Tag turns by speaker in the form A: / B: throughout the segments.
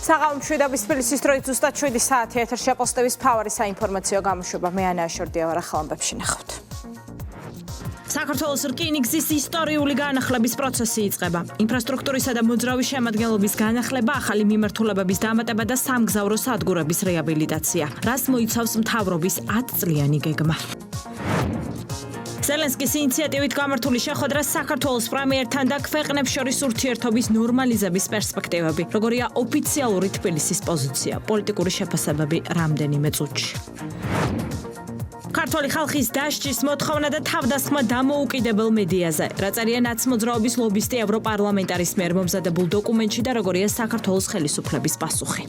A: საღამო მშვიდობის თბილისის დროით ზუსტად 7 საათი ეთერში აპოსტების ფავარი საინფორმაციო გამოშვება. მე ანა აშორდია ვარ, ახალ ამბებში ნახავთ. საქართველოს რკინიგზის ისტორიული განახლების პროცესი იწყება. ინფრასტრუქტურისა და მოძრავი შემადგენლობის განახლება, ახალი მიმართულებების დამატება და სამგზავრო სადგურების რეაბილიტაცია. რას მოიცავს მთავრობის 10 წლიანი გეგმა? ზელენსკის ინიციატივით გამართული შეხვედრა საქართველოს პრემიერთან და ქვეყნებს შორის ურთიერთობის ნორმალიზების პერსპექტივები. როგორია ოფიციალური თბილისის პოზიცია, პოლიტიკური შეფასებები რამდენიმე წუთში. ქართული ხალხის დასჯის მოთხოვნა და თავდასხმა დამოუკიდებელ მედიაზე. რა წერია ნაცმოძრაობის ლობისტი ევროპარლამენტარის მიერ მომზადებულ დოკუმენტში და როგორია საქართველოს ხელისუფლების პასუხი.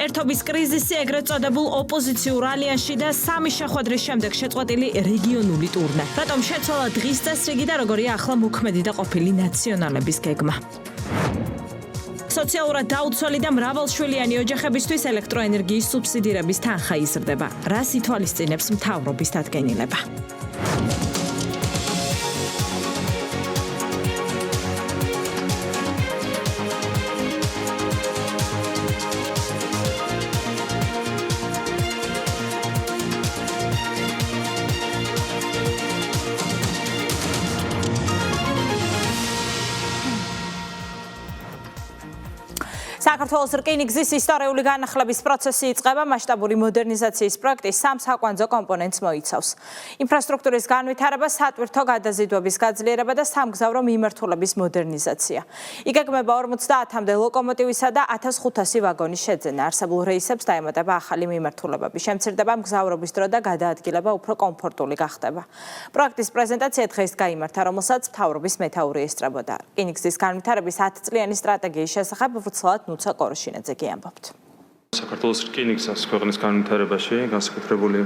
A: ერთობის კრიზისი ეგრეთ წოდებულ ოპოზიციურ ალიანსში და სამი შეხვედრის შემდეგ შეწყვეტილი რეგიონული ტურნე. რატომ შეცვალა დღის წესრიგი და როგორია ახლა მოქმედი და ყოფილი ნაციონალების გეგმა? სოციალურად დაუცველი და მრავალშვილიანი ოჯახებისთვის ელექტროენერგიის სუბსიდირების თანხა იზრდება. რას ითვალისწინებს მთავრობის დადგენილება? საქართველოს რკინიგზის ისტორიული განახლების პროცესი იწყება. მასშტაბური მოდერნიზაციის პროექტი სამ საკვანძო კომპონენტს მოიცავს. ინფრასტრუქტურის განვითარება, სატვირთო გადაზიდვების გაძლიერება და სამგზავრო მიმართულების მოდერნიზაცია. იგეგმება 50-მდე ლოკომოტივისა და 1500 ვაგონის შეძენა. არსებულ რეისებს დაემატება ახალი მიმართულებები. შემცირდება მგზავრობის დრო და გადაადგილება უფრო კომფორტული გახდება. პროექტის პრეზენტაცია დღეს გაიმართა, რომელსაც მთავრობის მეთაური ესწრებოდა. რკინიგზის განვითარების 10 წლიანი სტრატეგიის შესახებ ვრცლად ნუცა კოროშინაძე ამბობთ.
B: საქართველოს რკინიგზის ქვეყნის განვითარებაში განსაკუთრებული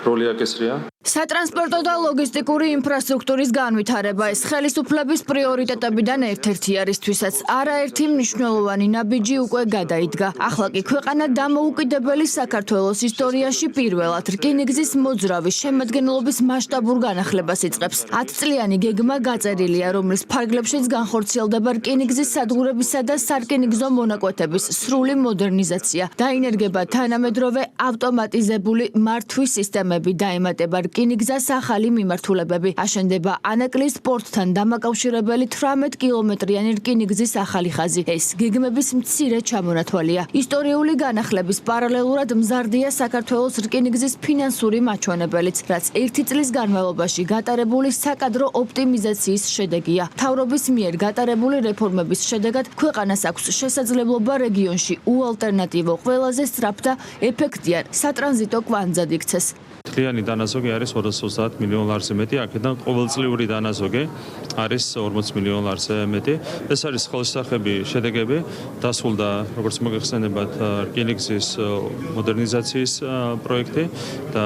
B: როლი აკისრია.
C: სატრანსპორტო და ლოგისტიკური ინფრასტრუქტურის განვითარება ეს ხელისუფლების პრიორიტეტებიდან ერთ-ერთი არის, თვისაც არაერთი მნიშვნელოვანი ნაბიჯი უკვე გადაიდგა. ახლა კი ქვეყანა დამოუკიდებელი საქართველოს ისტორიაში პირველად რკინიგზის მოძრავი შემადგენლობის მასშტაბურ განახლებას იწყებს. 10 წლიანი გეგმა გაწერილია, რომლის ფარგლებშიც განხორციელდება რკინიგზის სადგურებისა და სარკინიგზო მონაკვეთების სრული მოდერნიზაცია. დაინერგება თანამედროვე ავტომატიზებული მართვის სისტემები, დაემატება რკინიგზას ახალი მიმართულებები. აშენდება ანაკლის პორტთან დამაკავშირებელი 18 კილომეტრიანი რკინიგზის ახალი ხაზი. ეს გეგმების მცირე ჩამონათვალია. ისტორიული განახლების პარალელურად მზარდია საქართველოს რკინიგზის ფინანსური მაჩვენებელიც, რაც 1 წლის განმავლობაში გატარებული საკადრო ოპტიმიზაციის შედეგია. მთავრობის მიერ გატარებული რეფორმების შედეგად ქვეყანას აქვს შესაძლებლობა რეგიონში უალტერნატივო, ყველაზე სწრაფ და ეფექტიან სატრანზიტო კვანძად იქცეს.
B: მთლიანი დანაზოგი არის 230 მილიონ ლარზე მეტი, აქედან ყოველწლიური დანაზოგი არის 40 მილიონ ლარზე მეტი. ეს არის ხელშესახები შედეგები, დასრულდა, როგორც მოგეხსენებათ, რკინიგზის მოდერნიზაციის პროექტი და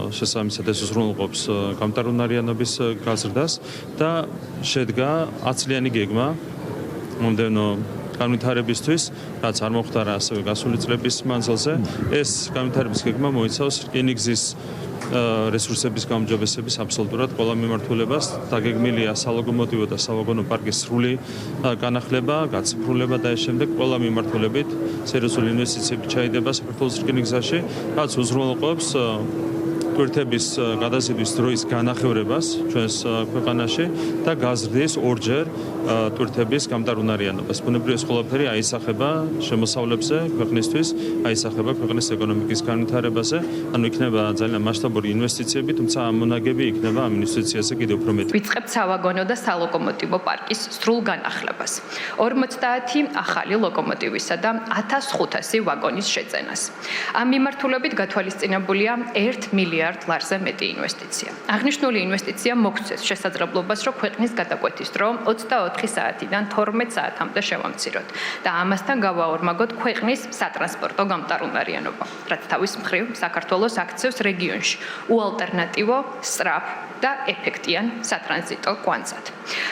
B: შესაბამისად ეს უზრუნველყოფს გამტარუნარიანობის გაზრდას და შედგა 10 წლიანი გეგმა მომდევნო განვითარებისთვის, რაც არ მოხდარა ასევე გასული წლების მანძილზე. ეს განვითარების გეგმა მოიცავს რკინიგზის რესურსების გაუმჯობესების აბსოლუტურად ყველა მიმართულებას. დაგეგმილია სალოკომოტივო და სავაგონო პარკის სრული განახლება, გაციფრულება და ეს შემდეგ ყველა მიმართულებით სერიოზული ინვესტიციები ჩაიდება საქართველოს რკინიგზაში, რაც უზრუნველყოფს ტვირთების გადაზიდვის დროის განახევრებას ჩვენს ქვეყანაში და გაზრდის ორჯერ ტვირთების გამტარუნარიანობას. ბუნებრივია ეს ყველაფერი აისახება შემოსავლებზე ქვეყნისთვის, აისახება ქვეყნის ეკონომიკის განვითარებაზე, ანუ იქნება ძალიან მასშტაბური ინვესტიციები, თუმცა ამ მონაგები იქნება ამ ინვესტიციაზე კიდევ უფრო მეტი.
D: ვიწყებთ სავაგონო და სალოკომოტივო პარკის სრულ განახლებას. 50 ახალი ლოკომოტივისა და 1500 ვაგონის შეძენას. ამ მიმართულებით გათვალისწინებულია 1 მილიარდ ლარზე მეტი ინვესტიცია. აღნიშნული ინვესტიცია მოგცეს შესაძლებლობას, რომ ქვეყნის გადაკვეთის დრო 24 საათიდან 12 საათამდე შევამციროთ და ამასთან გავაორმაგოთ ქვეყნის სატრანსპორტო გამტარუნარიანობა, რაც თავის მხრივ საქართველოს აქცევს რეგიონში უალტერნატივო, სწრაფ და ეფექტიან სატრანზიტო კვანძად.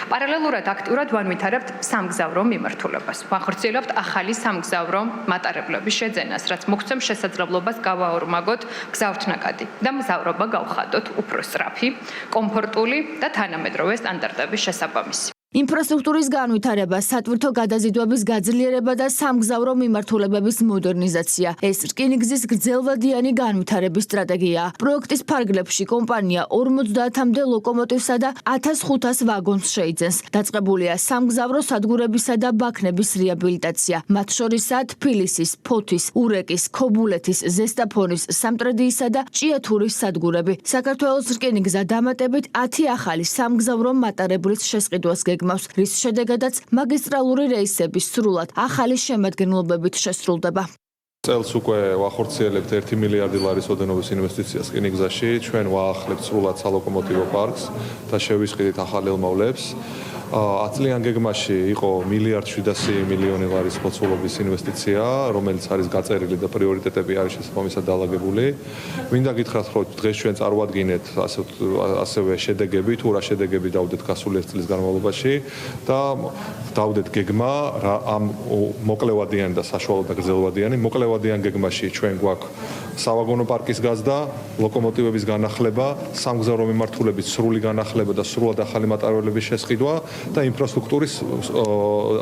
D: პარალელურად აქტიურად ვანვითარებთ სამგზავრო მიმართულებას. ვახორციელებთ ახალი სამგზავრო მატარებლების შეძენას, რაც მოგცემს შესაძლებლობას გავაორმაგოთ გზავრთნაკადი და მგზავრობა გავხადოთ უფრო სწრაფი, კომფორტული და თანამედროვე სტანდარტების შესაბამისი.
C: ინფრასტრუქტურის განვითარება, სატვირთო გადაზიდვების გაძლიერება და სამგზავრო მიმართულებების მოდერნიზაცია. ეს რკინიგზის გრძელვადიანი განვითარების სტრატეგიაა. პროექტის ფარგლებში კომპანია 50-მდე ლოკომოტივსა და 1500 ვაგონს შეიძენს. დაწყებულია სამგზავრო სადგურებისა და ბაქნების რეაბილიტაცია. მათ შორისაა თბილისის, ფოთის, ურეკის, ქობულეთის, ზესტაფონის, სამტრედიისა და ჭიათურის სადგურები. საქართველოს რკინიგზა დამატებით 10 ახალი სამგზავრო მატარებლის შესყიდვას გეგმავს, რის შედეგადაც მაგისტრალური რეისები სრულად ახალი შემადგენლობებით შესრულდება.
E: წელს უკვე ვახორციელებთ 1 მილიარდი ლარის ოდენობის ინვესტიციას რკინიგზაში, ჩვენ ვაახლებთ სრულად სალოკომოტივო პარკს და შევისყიდით ახალ ელმოვლებს. 10 წლიან გეგმაში იყო 1,7 მილიარდი ლარის მოცულობის ინვესტიცია, რომელიც არის გაწერილი და პრიორიტეტები არის შესაბამისად დალაგებული. მინდა გითხრათ, რომ დღეს ჩვენ წარვადგინეთ ასევე შედეგები, თუ რა შედეგები დავდეთ გასული 1 წლის განმავლობაში და დავდეთ გეგმა ამ მოკლევადიანი და საშუალო და გრძელვადიანი. მოკლევადიან გეგმაში ჩვენ გვაქვს სავაგონო პარკის გაზრდა, ლოკომოტივების განახლება, სამგზავრო მიმართულების სრული განახლება და სრულად ახალი მატარებლების შესყიდვა და ინფრასტრუქტურის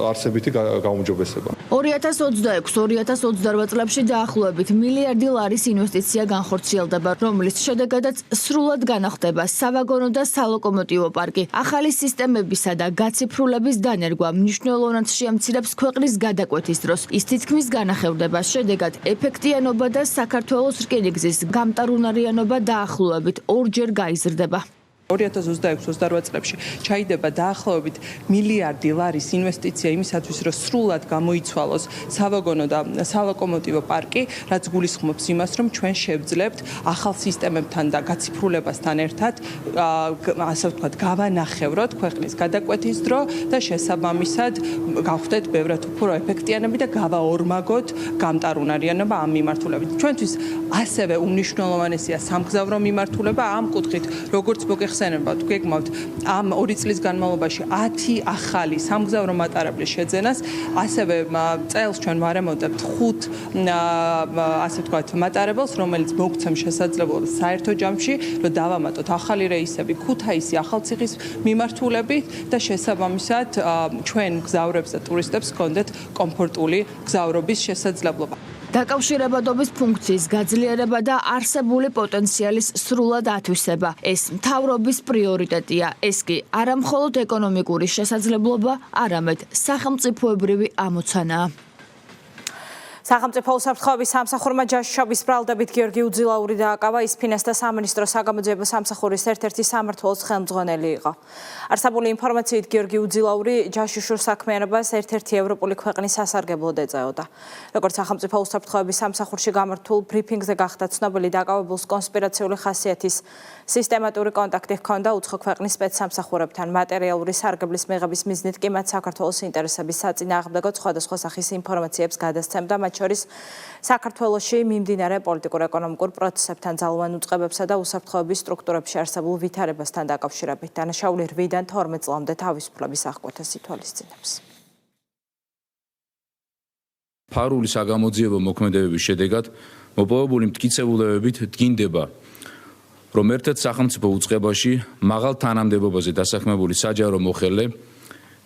E: არსებითი გაუმჯობესება.
C: 2026-2028 წლებში დაახლოებით მილიარდი ლარის ინვესტიცია განხორციელდება, რომლის შედეგადაც სრულად განახდება სავაგონო და სალოკომოტივო პარკი. ახალი სისტემებისა და გაციფრულების დანერგვა მნიშვნელოვნად შეამცირებს ქვეყნის გადაკვეთის დროს. ის თითქმის განახევდება, შედეგად ეფექტიანობა და საქართველოს რკინიგზის გამტარუნარიანობა დაახლოებით 2-ჯერ გაიზრდება.
F: 2026-28 წლებში ჩაიდება დაახლოებით მილიარდი ლარის ინვესტიცია იმისათვის, რომ სრულად გამოიცვალოს სავაგონო და სალოკომოტივო პარკი, რაც გულისხმობს იმას, რომ ჩვენ შევძლებთ ახალ სისტემებთან და გაციფრულებასთან ერთად, ასე ვთქვათ, გავანახევროთ ქვეყნის გადაკვეთის დრო და შესაბამისად გავხდეთ ბევრად უფრო ეფექტიანები და გავაორმაგოთ გამტარუნარიანობა ამ მიმართულებით. ჩვენთვის ასევე უმნიშვნელოვანესია სამგზავრო მიმართულება ამ კუთხით, როგორც მოგეხსენებათ, გეგმავთ ამ 2 წლის განმავლობაში 10 ახალი სამგზავრო მატარებლის შეძენას, ასევე წელს ჩვენ ვარემონტებთ 5 ასე ვთქვათ მატარებელს, რომელიც მოგცემს შესაძლებლობას საერთო ჯამში, რომ დავამატოთ ახალი რეისები ქუთაისი, ახალციხის მიმართულებით და შესაბამისად ჩვენ მგზავრებს და ტურისტებს გქონდეთ კომფორტული გზავრობის შესაძლებლობა.
C: დაკავშირებადობის ფუნქციის გაძლიერება და არსებული პოტენციალის სრულად ათვისება. ეს მთავრობის პრიორიტეტია. ეს კი არა მხოლოდ ეკონომიკური შესაძლებლობა, არამედ სახელმწიფოებრივი ამოცანაა.
A: სახელმწიფო უსაფრთხოების სამსახურმა ჯაშუშობის ბრალდებით გიორგი უძილაური დააკავა. ის ფინანსთა სამინისტროს საგამოძიებო სამსახურის ერთ-ერთი სამმართველოს ხელმძღვანელი იყო. არსებული ინფორმაციით გიორგი უძილაური ჯაშუშურ საქმიანობას ერთ-ერთი ევროპული ქვეყნის სასარგებლოდ ეწეოდა. როგორც სახელმწიფო უსაფრთხოების სამსახურში გამართულ ბრიფინგზე გახდა ცნობილი, დაკავებულს კონსპირაციული ხასიათის სისტემატური კონტაქტი ჰქონდა უცხო ქვეყნის სპეცსამსახურებთან. მატერიალური სარგებლის მიღების მიზნით კი მათ საქართველოს ინტერესების საწინააღმდეგო სხვადასხვა სახის ინფორმაციებს გადასცემდა, მათ შორის საქართველოში მიმდინარე პოლიტიკურ-ეკონომიკურ პროცესებთან, ძალოვან უწყებებსა და უსაფრთხოების სტრუქტურებში არსებულ ვითარებასთან დაკავშირებით. დანაშაული 8-დან 12 წლამდე თავისუფლების აღკვეთას ითვალისწინებს.
G: ფარული საგამოძიებო მოქმედებების შედეგად მოპოვებული მტკიცებულებებით დგინდება, რომ ერთ-ერთ სახელმწიფო უწყებაში მაღალ თანამდებობაზე დასაქმებული საჯარო მოხელე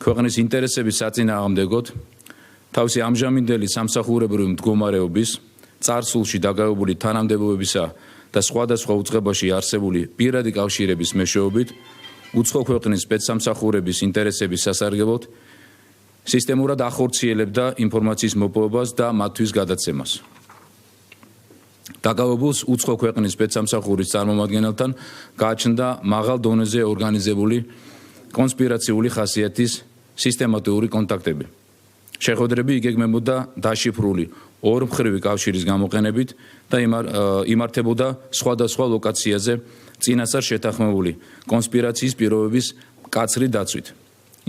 G: ქვეყნის ინტერესების საწინააღმდეგოდ თავისი ამჟამინდელი სამსახურებრივი მდგომარეობის, წარსულში დაკავებული თანამდებობებისა და სხვადასხვა უწყებაში არსებული პირადი კავშირების მეშვეობით უცხო ქვეყნის სპეცსამსახურების ინტერესების სასარგებლოდ სისტემურად ახორციელებდა ინფორმაციის მოპოვებას და მათთვის გადაცემას. დაკავებულს უცხო ქვეყნის სპეცსამსახურის წარმომადგენელთან გააჩნდა მაღალ დონეზე ორგანიზებული კონსპირაციული ხასიათის სისტემატიური კონტაქტები. შეხვედრები იგეგმებოდა დაშიფრული ორმხრივი კავშირის გამოყენებით და იმართებოდა სხვადასხვა ლოკაციაზე წინასწარ შეთანხმებული კონსპირაციის პირობების მკაცრი დაცვით.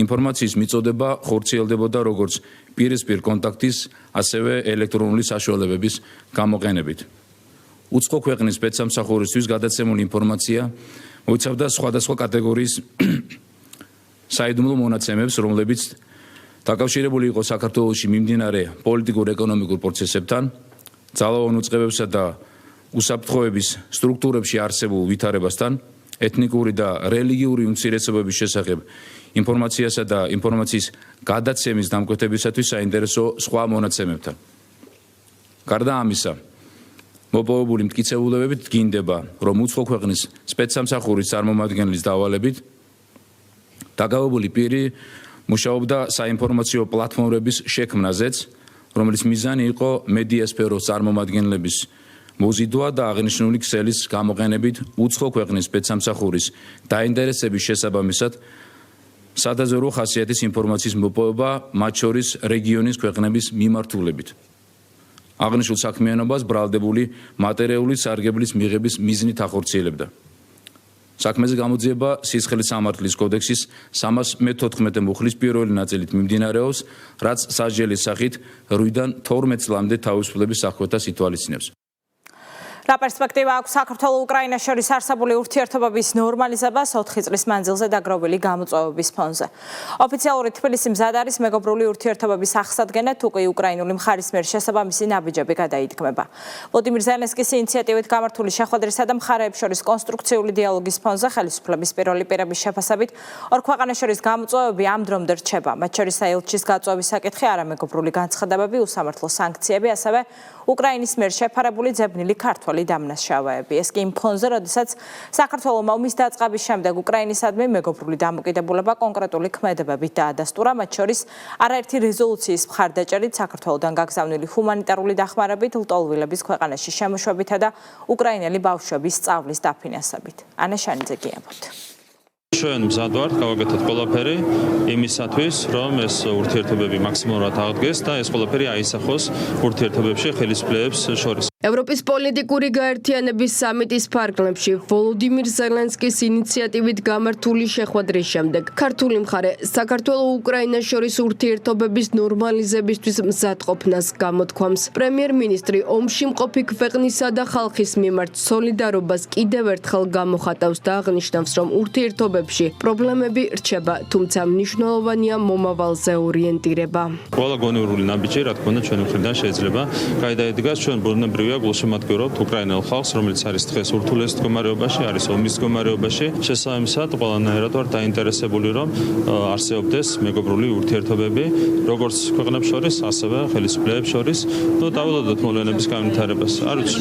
G: ინფორმაციის მიწოდება ხორციელდებოდა როგორც პირისპირ კონტაქტის, ასევე ელექტრონული საშუალებების გამოყენებით. უცხო ქვეყნის სპეცსამსახურისთვის გადაცემული ინფორმაცია მოიცავდა სხვადასხვა კატეგორიის საიდუმლო მონაცემებს, რომლებიც დაკავშირებული იყო საქართველოში მიმდინარე პოლიტიკურ-ეკონომიკურ პროცესებთან, ძალოვან უწყებებსა და უსაფრთხოების სტრუქტურებში არსებულ ვითარებასთან, ეთნიკური და რელიგიური უმცირესობების შესახებ ინფორმაციასა და ინფორმაციის გადაცემის დამკვეთებისათვის საინტერესო სხვა მონაცემებთან. გარდა ამისა, მოპოვებული მტკიცებულებებით დგინდება, რომ უცხო ქვეყნის სპეცსამსახურის წარმომადგენლის დავალებით დაგავებული პირი მუშაობდა საინფორმაციო პლატფორმების შექმნაზეც, რომელიც მიზანი იყო მედიასფეროს წარმომადგენლების მოზიდვა და აღნიშნული ქსელის გამოყენებით უცხო ქვეყნის სპეცსამსახურის დაინტერესების შესაბამისად სადაზვერვო ხასიათის ინფორმაციის მოპოვება მათ შორის რეგიონის ქვეყნების მიმართულებით. აღნიშნულ საქმიანობას ბრალდებული მატერიალური სარგებლის მიღების მიზნით ახორციელებდა. საქმეზე გამოძიება სისხლის სამართლის კოდექსის 314 მუხლის პირველი ნაწილით მიმდინარეობს, რაც სასჯელის სახით 8-დან 12 წლამდე თავისუფლების აღკვეთას ითვალისწინებს.
A: რა პერსპექტივა აქვს საქართველოს-უკრაინას შორის არსებული ურთიერთობების ნორმალიზებას 4 წლის მანძილზე დაგროვილი გამოწვევების ფონზე. ოფიციალური თბილისი მზად არის მეგობრული ურთიერთობების აღსადგენად, უკვე უკრაინული მხარის მიერ შესაბამისი ნაბიჯები გადაიდგმება. ვლადიმირ ზელენსკის ინიციატივით გამართული შეხვედრისა და მხარეებს შორის კონსტრუქციული დიალოგის ფონზე ხელისუფლების პირველი პირების შეფასებით ორ ქვეყანას შორის გამოწვევები ამ დრომდე რჩება. მათ შორის ელჩის გაწვევის საკითხი, არამეგობრული განცხადებები, უსამართლო სანქციები, ასევე უკრაინის მიერ შეფარებული ძებნილი ქართველი დამნაშავეები. ეს კი იმ ფონზე, როდესაც საქართველოს ომის დაწყების შემდეგ უკრაინისადმი მეგობრული დამოკიდებულება კონკრეტული ქმედებებით დაადასტურა, მათ შორის არაერთი რეზოლუციის მხარდაჭერით, საქართველოსთან გაგზავნილი ჰუმანიტარული დახმარებით, ლტოლვილების ქვეყანაში შემოშვებითა და უკრაინელი ბავშვების სწავლის დაფინანსებით. ანა შანიძე გიამბობთ.
B: ჩვენ მზად ვართ გავაკეთოთ ყველაფერი იმისათვის, რომ ეს ურთიერთობები მაქსიმალურად აღდგეს და ეს ყველაფერი აისახოს ურთიერთობებში ხელისუფლების შორის.
H: ევროპის პოლიტიკური გაერთიანების სამიტის ფარგლებში ვოლოდიმირ ზელენსკის ინიციატივით გამართული შეხვედრის შემდეგ ქართული მხარე საქართველოს-უკრაინას შორის ურთიერთობების ნორმალიზებისთვის მზადყოფნას გამოთქვამს. პრემიერ-მინისტრი ომში მყოფი ქვეყნისა და ხალხის მიმართ სოლიდარობას კიდევ ერთხელ გამოხატავს და აღნიშნავს, რომ ურთიერთობებში პრობლემები რჩება, თუმცა მნიშვნელოვანია მომავალზე ორიენტირება.
B: ყველა გონივრული ნაბიჯი, რა თქმა უნდა, ჩვენი მხრიდან შეიძლება გადაიდგას. ჩვენ ბუნებრივია გულშემატკივრობთ უკრაინელ ხალხს, რომელიც არის დღეს ურთულეს მდგომარეობაში, არის ომის მდგომარეობაში. შესაბამისად, ყველანაირად ვართ დაინტერესებული, რომ არსებობდეს მეგობრული ურთიერთობები, როგორც ქვეყნებს შორის, ასევე ხელისუფლების შორის, და დავალოდოთ მოვლენების განვითარებას. არ ვიცი,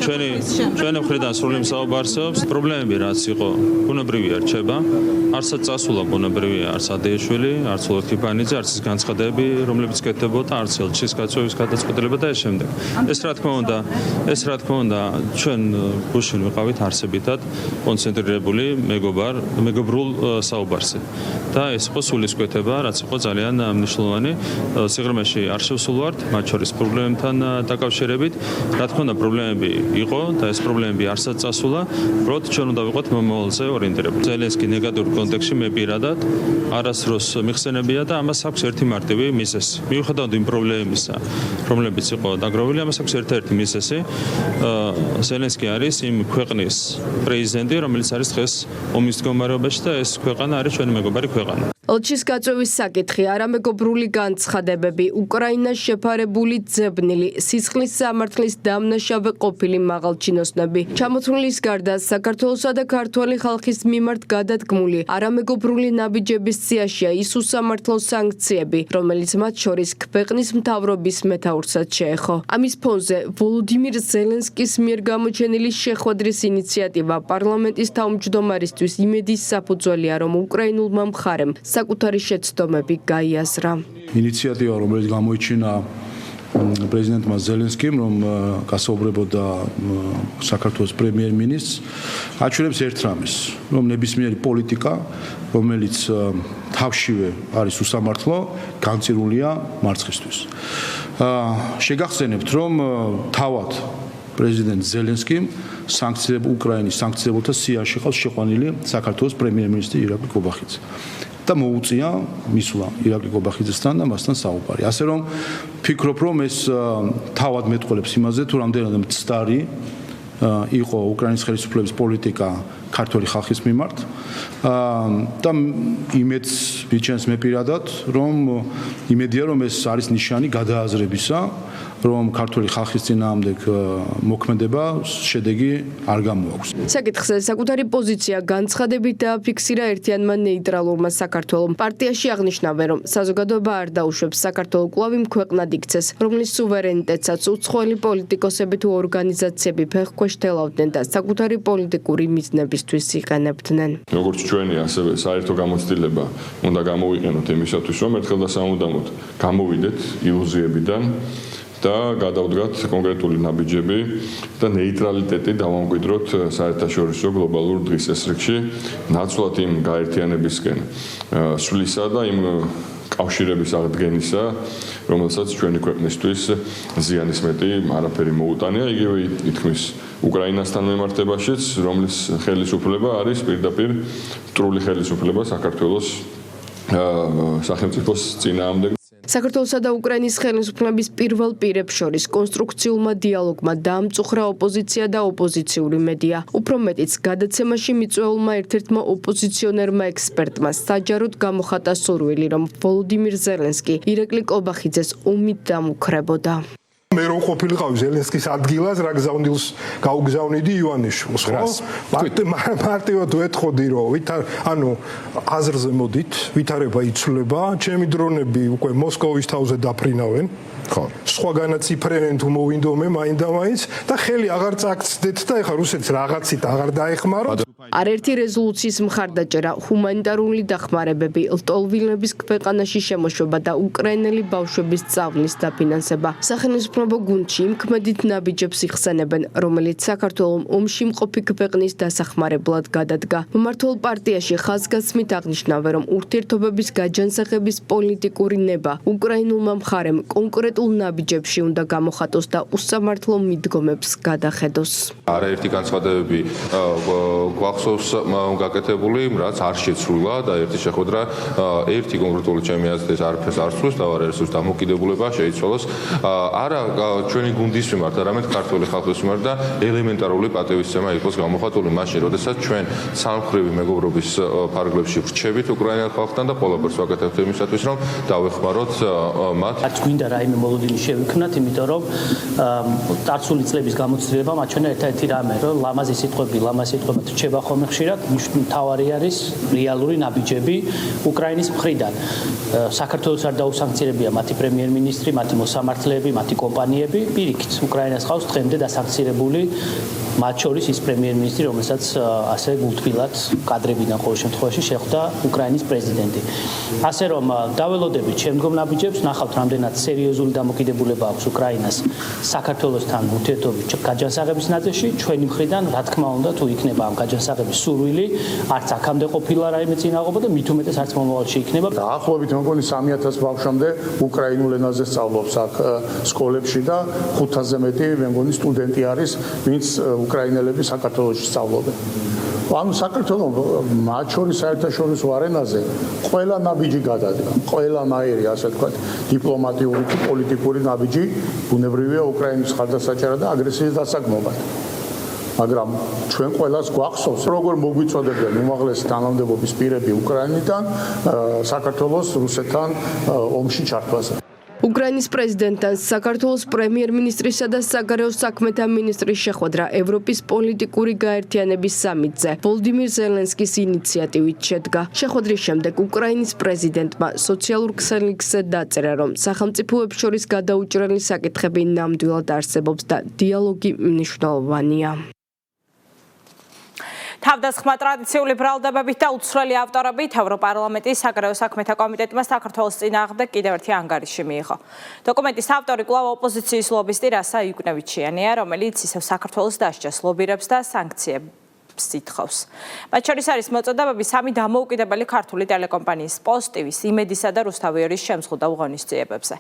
B: ჩვენი მხრიდან სრული მსაუბარი არსებობს. პრობლემები რაც იყო, ბუნებრივია რჩება. არცად წასულა ბუნებრივია, არც ადეიშვილი, არც ლოქიფანიძე, არც ის განცხადები, რომლებიც კეთდებოდა, არც ელჩის გაწვევის გადაწყვეტილება და ეს შემდეგ. ეს რა თქმა უნდა, ჩვენ გუშინ ვიყავით არსებითად კონცენტრირებული მეგობრულ საუბარზე. და ეს იყო სულისკვეთება, რაც იყო ძალიან მნიშვნელოვანი. სიღრმეში არ შევსულვართ, მათ შორის პრობლემებთან დაკავშირებით. რა თქმა უნდა, პრობლემები იყო და ეს პრობლემები არსად წასულა, უბრალოდ ჩვენ უნდა ვიყოთ მომავალზე ორიენტირებული. ზელენსკი ნეგატიურ კონტექსტში მე პირადად არასდროს მიხსენებია და ამას აქვს ერთი მარტივი მიზეზი. მიუხედავად იმ პრობლემებისა, რომლებიც იყო დაგროვილი, ამას აქვს ერთ-ერთი მიზეზი. ზელენსკი არის იმ ქვეყნის პრეზიდენტი, რომელიც არის დღეს ომის მდგომარეობაში და ეს ქვეყანა არის ჩვენი მეგობარი ქვეყანა.
H: ელჩის გაწვევის საკითხი, არამეგობრული განცხადებები, უკრაინას შეფარებული ძებნილი, სისხლის სამართლის დამნაშავე ყოფილი მაღალჩინოსნები. ჩამოთვლილის გარდა საქართველოსა და ქართველი ხალხის მიმართ გადადგმული არამეგობრული ნაბიჯების სიაშია ის უსამართლო სანქციები, რომელიც მათ შორის ქვეყნის მთავრობის მეთაურსაც შეეხო. ამის ფონზე ვოლოდიმირ ზელენსკის მიერ გამოჩენილი შეხვედრის ინიციატივა პარლამენტის თავმჯდომარისთვის იმედის საფუძველია, რომ უკრაინულმა მხარემ საკუთარი შეცდომები გაიაზრა.
I: ინიციატივა, რომელიც გამოიჩინა პრეზიდენტმა ზელენსკიმ, რომ გასაუბრებოდა საქართველოს პრემიერ-მინისტრს, აჩვენებს ერთ რამეს, რომ ნებისმიერი პოლიტიკა, რომელიც თავშივე არის უსამართლო, განწირულია მარცხისთვის. შეგახსენებთ, რომ თავად პრეზიდენტ ზელენსკიმ უკრაინის სანქციებულთა სიაში ყავს შეყვანილი საქართველოს პრემიერ-მინისტრი ირაკლი კობახიძე. და მოუწია მისვლა ირაკლი კობახიძესთან და მასთან საუბარი. ასე რომ ფიქრობ, რომ ეს თავად მეტყოლებს იმაზე, თუ რამდენად მცდარი იყო უკრაინის ხელისუფლების პოლიტიკა ქართული ხალხის მიმართ და იმედს ვიჩენს მე პირადად, რომ იმედია, რომ ეს არის ნიშანი გადააზრებისა რომ ქართული ხალხის წინააღმდეგ მოქმედება შედეგი არ გამოაქვს.
H: საკითხზე საკუთარი პოზიცია განცხადებით დააფიქსირა ერთიანმა ნეიტრალურმა საქართველომ. პარტიაში აღნიშნავენ, რომ საზოგადოება არ დაუშვებს საქართველოს კვლავ იმ ქვეყნად იქცეს, რომლის სუვერენიტეტსაც უცხოელი პოლიტიკოსები თუ ორგანიზაციები ფეხქვეშ თელავდნენ და საკუთარი პოლიტიკური მიზნებისთვის იყენებდნენ.
J: როგორც ჩვენი, ასევე საერთო გამოცდილება უნდა გამოვიყენოთ იმისათვის, რომ ერთხელ და სამუდამოდ გამოვიდეთ ილუზიებიდან და გადავდგათ კონკრეტული ნაბიჯები და ნეიტრალიტეტი დავამკვიდროთ საერთაშორისო გლობალურ დღის ესრიგში, ნაცვლად იმ გაერთიანებისკენ სვლისა და იმ კავშირების აღდგენისა, რომელსაც ჩვენი ქვეყნისთვის ზიანის მეტი არაფერი მოუტანია, იგივე ითქმის უკრაინასთან მიმართებაშიც, რომლის ხელისუფლება არის პირდაპირ მტრული ხელისუფლება საქართველოს სახელმწიფოს წინააღმდეგ.
H: საქართველოსა და უკრაინის ხელისუფლების პირველ პირებს შორის კონსტრუქციულმა დიალოგმა დაამწუხრა ოპოზიცია და ოპოზიციური მედია. უფრო მეტიც, გადაცემაში მიწვეულმა ერთ-ერთმა ოპოზიციონერმა ექსპერტმა საჯაროდ გამოხატა სურვილი, რომ ვოლოდიმირ ზელენსკი ირაკლი კობახიძეს ომით დამუქრებოდა.
K: მე რო ყოფილიყავი ზელენსკის ადგილას, რა გზავნილს გაუგზავნიდი ივანიშვილს, ხო? მარტივად ვეთხოვდი, რომ ანუ აზრზე მოდით, ვითარება იცვლება, ჩემი დრონები უკვე მოსკოვის თავზე დაფრინავენ. ხო. სხვაგანაც იფრენენ თუ მოვინდომე მაინდამაინც და ხელი აღარ წაგწდეთ და ეხლა რუსეთს რაღაცით აღარ დაეხმაროთ.
H: არერთი რეზოლუციის მხარდაჭერა, ჰუმანიტარული დახმარებები, ლტოლვილების ქვეყანაში შემოშვება და უკრაინელი ბავშვების სწავლის დაფინანსება. სახელმწიფო გუნდში იმ ქმედით ნაბიჯებს იხსენებენ, რომელიც საქართველოს ომში მყოფი ქვეყნის დასახმარებლად გადადგა. მმართველ პარტიაში ხაზგასმით აღნიშნავენ, რომ ურთიერთობების გაჯანსაღების პოლიტიკური ნება უკრაინულმა მხარემ კონკრეტულ ნაბიჯებში უნდა გამოხატოს და უსამართლო მიდგომებს გადახედოს.
E: არაერთი განცხადებები გვახსოვს გაკეთებული, რაც არ შეცვლილა და ერთი შეხვედრა ერთი კონკრეტული ჩემი აზრით ეს არაფერს არ ცვლის და არაერთის დამოკიდებულება შეიცვალოს არა ჩვენი გუნდის მიმართ, არამედ ქართული ხალხის მიმართ და ელემენტარული პატივისცემა იყოს გამოხატული მაშინ, როდესაც ჩვენ სამხრივი მეგობრობის ფარგლებში ვრჩებით უკრაინელ ხალხთან და ყველაფერს ვაკეთებთ იმისათვის, რომ დავეხმაროთ მათ.
L: არც გვინდა რაიმე მოლოდინი შევიქმნათ, იმიტომ რომ წარსული წლების გამოცდილება მათ ჩვენ ერთ-ერთი რამე, რომ ლამაზი სიტყვები რჩება ხოლმე ხშირად, მთავარი არის რეალური ნაბიჯები უკრაინის მხრიდან. საქართველოს არ დაუსანქცირებია მათი პრემიერ-მინისტრი, მათი მოსამართლეები, მათი კომპანიები, პირიქით, უკრაინას ხავს დღემდე დასანქცირებული, მათ შორის ის პრემიერ-მინისტრი, რომელსაც ასე გულთბილად კადრებიდან ყოველ შემთხვევაში შეხვდა უკრაინის პრეზიდენტი. ასე რომ დაველოდებით შემდგომ ნაბიჯებს, ნახავთ რამდენად სერიოზული დამოკიდებულება აქვს უკრაინას საქართველოსთან ურთიერთობის გაჯანსაღების ნაწილში, ჩვენი მხრიდან რა თქმა უნდა თუ იქნება ამ გაჯანსაღების სურვილი, არც აქამდე ყოფილა რაიმე წინააღმობა და მით უმეტეს არც მომავალში იქნება.
I: დაახლოებით მე მგონი 3000 ბავშვამდე უკრაინულ ენაზე სწავლობს აქ სკოლებში და 500-ზე მეტი მე მგონი სტუდენტი არის, ვინც უკრაინელები საქართველოში სწავლობენ. ანუ საქართველოს მათ შორის საერთაშორისო არენაზე ყველა ნაბიჯი გადადგა, ყველანაირი ასე ვთქვათ, დიპლომატიური თუ პოლიტიკური ნაბიჯი ბუნებრივია უკრაინის ხარდასაჭერად და აგრესიის დასაგმობად. მაგრამ ჩვენ ყველას გვახსოვს, როგორ მოგვიწოდებდნენ უმაღლესი თანამდებობის პირები უკრაინიდან საქართველოს რუსეთთან ომში ჩართვაზე.
H: უკრაინის პრეზიდენტთან საქართველოს პრემიერ-მინისტრისა და საგარეო საქმეთა მინისტრის შეხვედრა ევროპის პოლიტიკური გაერთიანების სამიტზე ვოლოდიმირ ზელენსკის ინიციატივით შედგა. შეხვედრის შემდეგ უკრაინის პრეზიდენტმა სოციალურ ქსელზე დაწერა, რომ სახელმწიფოებს შორის გადაუჭრელი საკითხები ნამდვილად არსებობს და დიალოგი მნიშვნელოვანია.
A: თავდასხმა ტრადიციული ბრალდებებით და უცვლელი ავტორობით ევროპარლამენტის საგარეო საქმეთა კომიტეტმა საქართველოს წინააღმდეგ კიდევ ერთი ანგარიში მიიღო. დოკუმენტის ავტორი კვლავ ოპოზიციის ლობისტი რასა იუკნევიჩიანია, რომელიც ისევ საქართველოს დასჯას ლობირებს და სანქციებს ითხოვს. მათ შორის არის მოწოდებები სამი დამოუკიდებელი ქართული ტელეკომპანიის პოზიტივის, იმედისა და რუსთავიორის შემზღუდავ ღონისძიებებზე.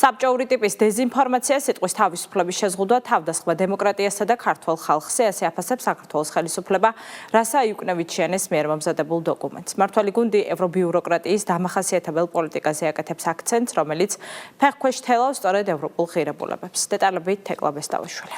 A: საბჭოური ტიპის დეზინფორმაცია, სიტყვის თავისუფლების შეზღუდვა, თავდასხმა დემოკრატიასა და ქართველ ხალხზე, ასე აფასებს საქართველოს ხელისუფლება რასა იუკნევიჩიანის მიერ მომზადებულ დოკუმენტს. მმართველი გუნდი ევრობიუროკრატიის დამახასიათებელ პოლიტიკაზე აკეთებს აქცენტს, რომელიც ფეხქვეშ თელავს სწორედ ევროპულ ღირებულებებს. დეტალებით თეკლა ბესტავაშვილი.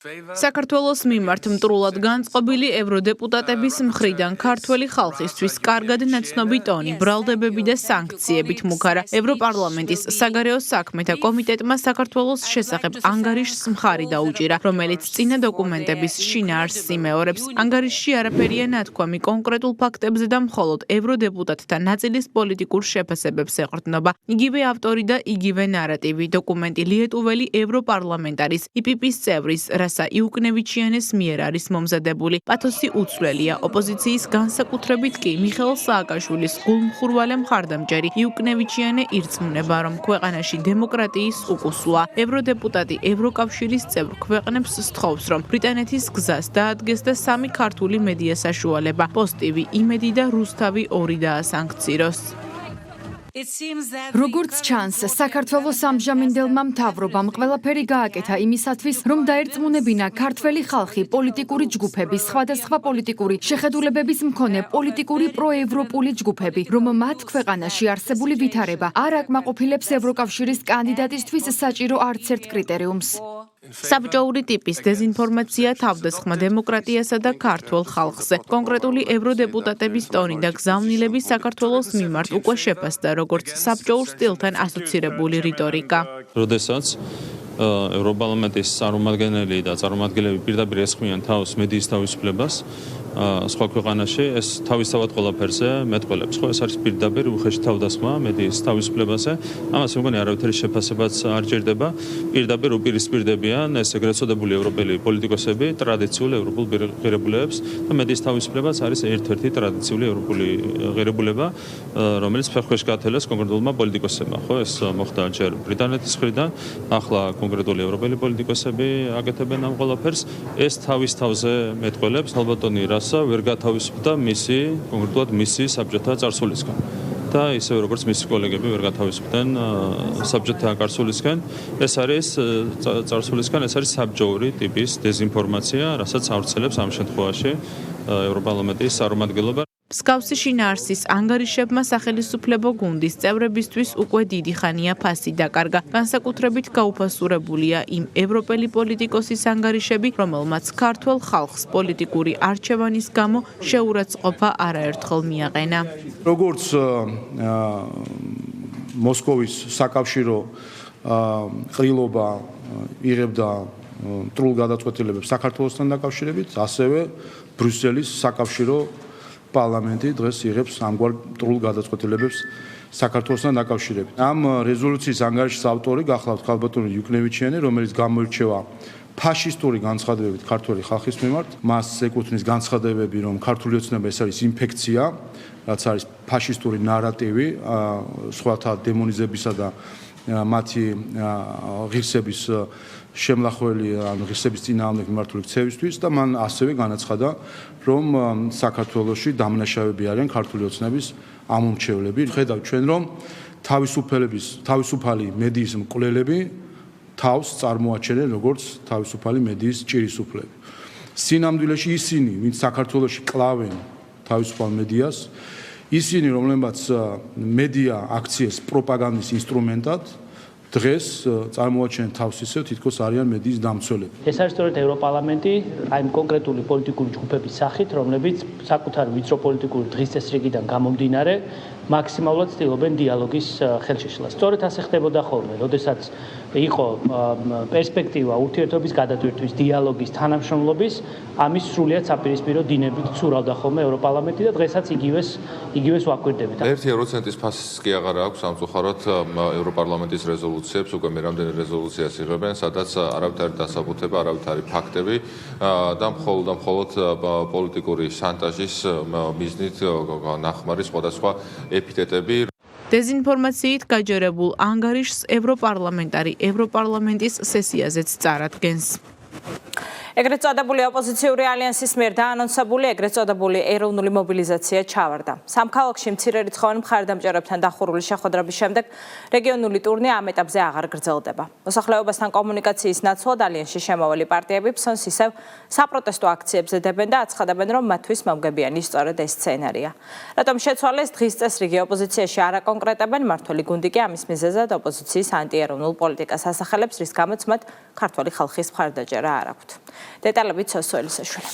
M: საქართველოს მიმართ მტრულად განწყობილი ევროდეპუტატების მხრიდან ქართველი ხალხისთვის კარგად ნაცნობი ტონი, ბრალდებები და სანქციებით მუქარა. ევროპარლამენტის საგარეო საქმეთა კომიტეტმა საქართველოს შესახებ ანგარიშს მხარი დაუჭირა, რომელიც წინა დოკუმენტების შინაარსს იმეორებს. ანგარიშში არაფერია ნათქვამი კონკრეტულ ფაქტებზე და მხოლოდ ევროდეპუტატთა ნაწილის პოლიტიკურ შეფასებებს ეყრდნობა. იგივე ავტორი და იგივე ნარატივი. დოკუმენტი ლიეტუველი ევროპარლამენტარის IPP-ის წევრის რასა იუკნევიჩიანეს მიერ არის მომზადებული. პათოსი უცვლელია. ოპოზიციის განსაკუთრებით კი მიხეილ სააკაშვილის გულმხურვალე მხარდამჭერი იუკნევიჩიანე ირწმუნება, რომ ქვეყანაში დემოკრატიის უკუსვლა. ევროდეპუტატი ევროკავშირის წევრ ქვეყნებს სთხოვს, რომ ბრიტანეთის გზას დაადგეს და სამი ქართული მედია საშუალება, პოსტივი, იმედი და რუსთავი 2 დაასანქციროს.
C: როგორც ჩანს, საქართველოს ამჟამინდელმა მთავრობამ ყველაფერი გააკეთა იმისათვის, რომ დაერწმუნებინა ქართველი ხალხი პოლიტიკური ჯგუფები, სხვადასხვა პოლიტიკური შეხედულებების მქონე პოლიტიკური პროევროპული ჯგუფები, რომ მათ ქვეყანაში არსებული ვითარება არ აკმაყოფილებს ევროკავშირის კანდიდატისთვის საჭირო არც ერთ კრიტერიუმს.
M: საბჭოური ტიპის დეზინფორმაცია თავდასხმა დემოკრატიასა და ქართველ ხალხზე. კონკრეტული ევროდეპუტატების ტონი და გზავნილები საქართველოს მიმართ უკვე შეფასდა, როგორც საბჭოურ სტილთან ასოცირებული რიტორიკა.
B: როდესაც ევროპარლამენტის წარმომადგენელი და წარმომადგენლები პირდაპირ ესხმიან თავს მედიის თავისუფლებას, სხვა ქვეყანაში ეს თავისთავად ყველაფერზე მეტყველებს. ხო, ეს არის პირდაპირ უხეში თავდასხმა მედიის თავისუფლებაზე. ამას მე მგონი არავითარი შეფასებაც არ ჭირდება. პირდაპირ უპირისპირდებიან ეს ეგრეთ წოდებული ევროპელი პოლიტიკოსები ტრადიციულ ევროპულ ღირებულებებს და მედიის თავისუფლებაც არის ერთ-ერთი ტრადიციული ევროპული ღირებულება, რომელიც ფეხქვეშ გაათელეს კონკრეტულმა პოლიტიკოსებმა. ხო, ეს მოხდა ჯერ ბრიტანეთის მხრიდან, ახლა კონკრეტული ევროპელი პოლიტიკოსები აკეთებენ ამ ყველაფერს. ეს თავის თავზე მეტყველებს ალბათონი რასა ვერ გათავისუფლდა მისი, კონკრეტულად მისი საბჭოთა წარსულისგან. და ისევე როგორც მისი კოლეგები ვერ გათავისუფლდნენ საბჭოთა წარსულისგან, ეს არის წარსულისგან, ეს არის საბჭოური ტიპის დეზინფორმაცია, რასაც ავრცელებს ამ შემთხვევაში ევროპარლამენტის წარმომადგენლობა.
M: მსგავსი შინაარსის ანგარიშებმა სახელისუფლებო გუნდის წევრებისთვის უკვე დიდი ხანია ფასი დაკარგა. განსაკუთრებით გაუფასურებულია იმ ევროპელი პოლიტიკოსის ანგარიშები, რომელმაც ქართველ ხალხს პოლიტიკური არჩევანის გამო შეურაცხყოფა არაერთხელ მიაყენა.
I: როგორც მოსკოვის საკავშირო ყრილობა იღებდა მტრულ გადაწყვეტილებებს საქართველოსთან დაკავშირებით, ასევე ბრიუსელის საკავშირო პარლამენტი დღეს იღებს ამგვარ მტრულ გადაწყვეტილებებს საქართველოსთან დაკავშირებით. ამ რეზოლუციის ანგარიშის ავტორი გახლავთ ქალბატონი იუკნევიჩიანი, რომელიც გამოირჩევა ფაშისტური განცხადებებით ქართველი ხალხის მიმართ. მას ეკუთვნის განცხადებები, რომ ქართული ოცნება ეს არის ინფექცია, რაც არის ფაშისტური ნარატივი, სხვათა დემონიზებისა და მათი ღირსების შემლახველი ან ღირსების წინააღმდეგ მიმართული ქცევისთვის და მან ასევე განაცხადა, რომ საქართველოში დამნაშავეები არიან ქართული ოცნების ამომრჩევლები. ხედავთ ჩვენ, რომ თავისუფალი მედიის მკვლელები თავს წარმოაჩენენ როგორც თავისუფალი მედიის ჭირისუფლები. სინამდვილეში ისინი, ვინც საქართველოში კლავენ თავისუფალ მედიას, ისინი, რომლებმაც მედია აქციეს პროპაგანდის ინსტრუმენტად, დღეს წარმოაჩენენ თავს ისევ, თითქოს არიან მედიის დამცველები.
L: ეს არის სწორედ ევროპარლამენტი, აი კონკრეტული პოლიტიკური ჯგუფების სახით, რომლებიც საკუთარი ვიწრო პოლიტიკური დღის წესრიგიდან გამომდინარე, მაქსიმალურად ცდილობენ დიალოგის ხელშეშლას. სწორედ ასე ხდებოდა ხოლმე, როდესაც იყო პერსპექტივა ურთიერთობის გადატვირთვის, დიალოგის, თანამშრომლობის, ამის სრულიად საპირისპირო დინებით ცურავდა ხოლმე ევროპარლამენტი და დღესაც იგივეს ვაკვირდებით.
E: 1% ფასს კი აღარ აქვს სამწუხაროდ ევროპარლამენტის რეზოლუციებს, უკვე მე რამდენი რეზოლუციას იღებენ, სადაც არავითარი დასაბუთება, არავითარი ფაქტები და მხოლოდ პოლიტიკური შანტაჟის მიზნით ნახმარი სხვადასხვა ეპითეტები.
M: დეზინფორმაციით გაჯერებულ ანგარიშს ევროპარლამენტარი ევროპარლამენტის სესიაზეც წარადგენს.
A: ეგრეთ წოდებული ოპოზიციური ალიანსის მიერ დაანონსებული ეგრეთ წოდებული ეროვნული მობილიზაცია ჩავარდა. სამ ქალაქში მცირე რიცხოვანი მხარდამჭერებთან დახურული შეხვედრების შემდეგ რეგიონული ტურნე ამ ეტაპზე აღარ გრძელდება. მოსახლეობასთან კომუნიკაციის ნაცვლად ალიანსში შემავალი პარტიები ფსონს ისევ საპროტესტო აქციებზე დებენ და აცხადებენ, რომ მათთვის მომგებიანი სწორედ ეს სცენარია. რატომ შეცვალეს დღის წესრიგი ოპოზიციაში არ აკონკრეტებენ, მმართველი გუნდი კი ამის მიზეზად ოპოზიციის ანტიეროვნულ პოლიტიკას ასახელებს, რის გამოც მათ ქართველი ხალხის მხარდაჭერა არ აქვთ. დეტალებით სოსოელისაშვილი.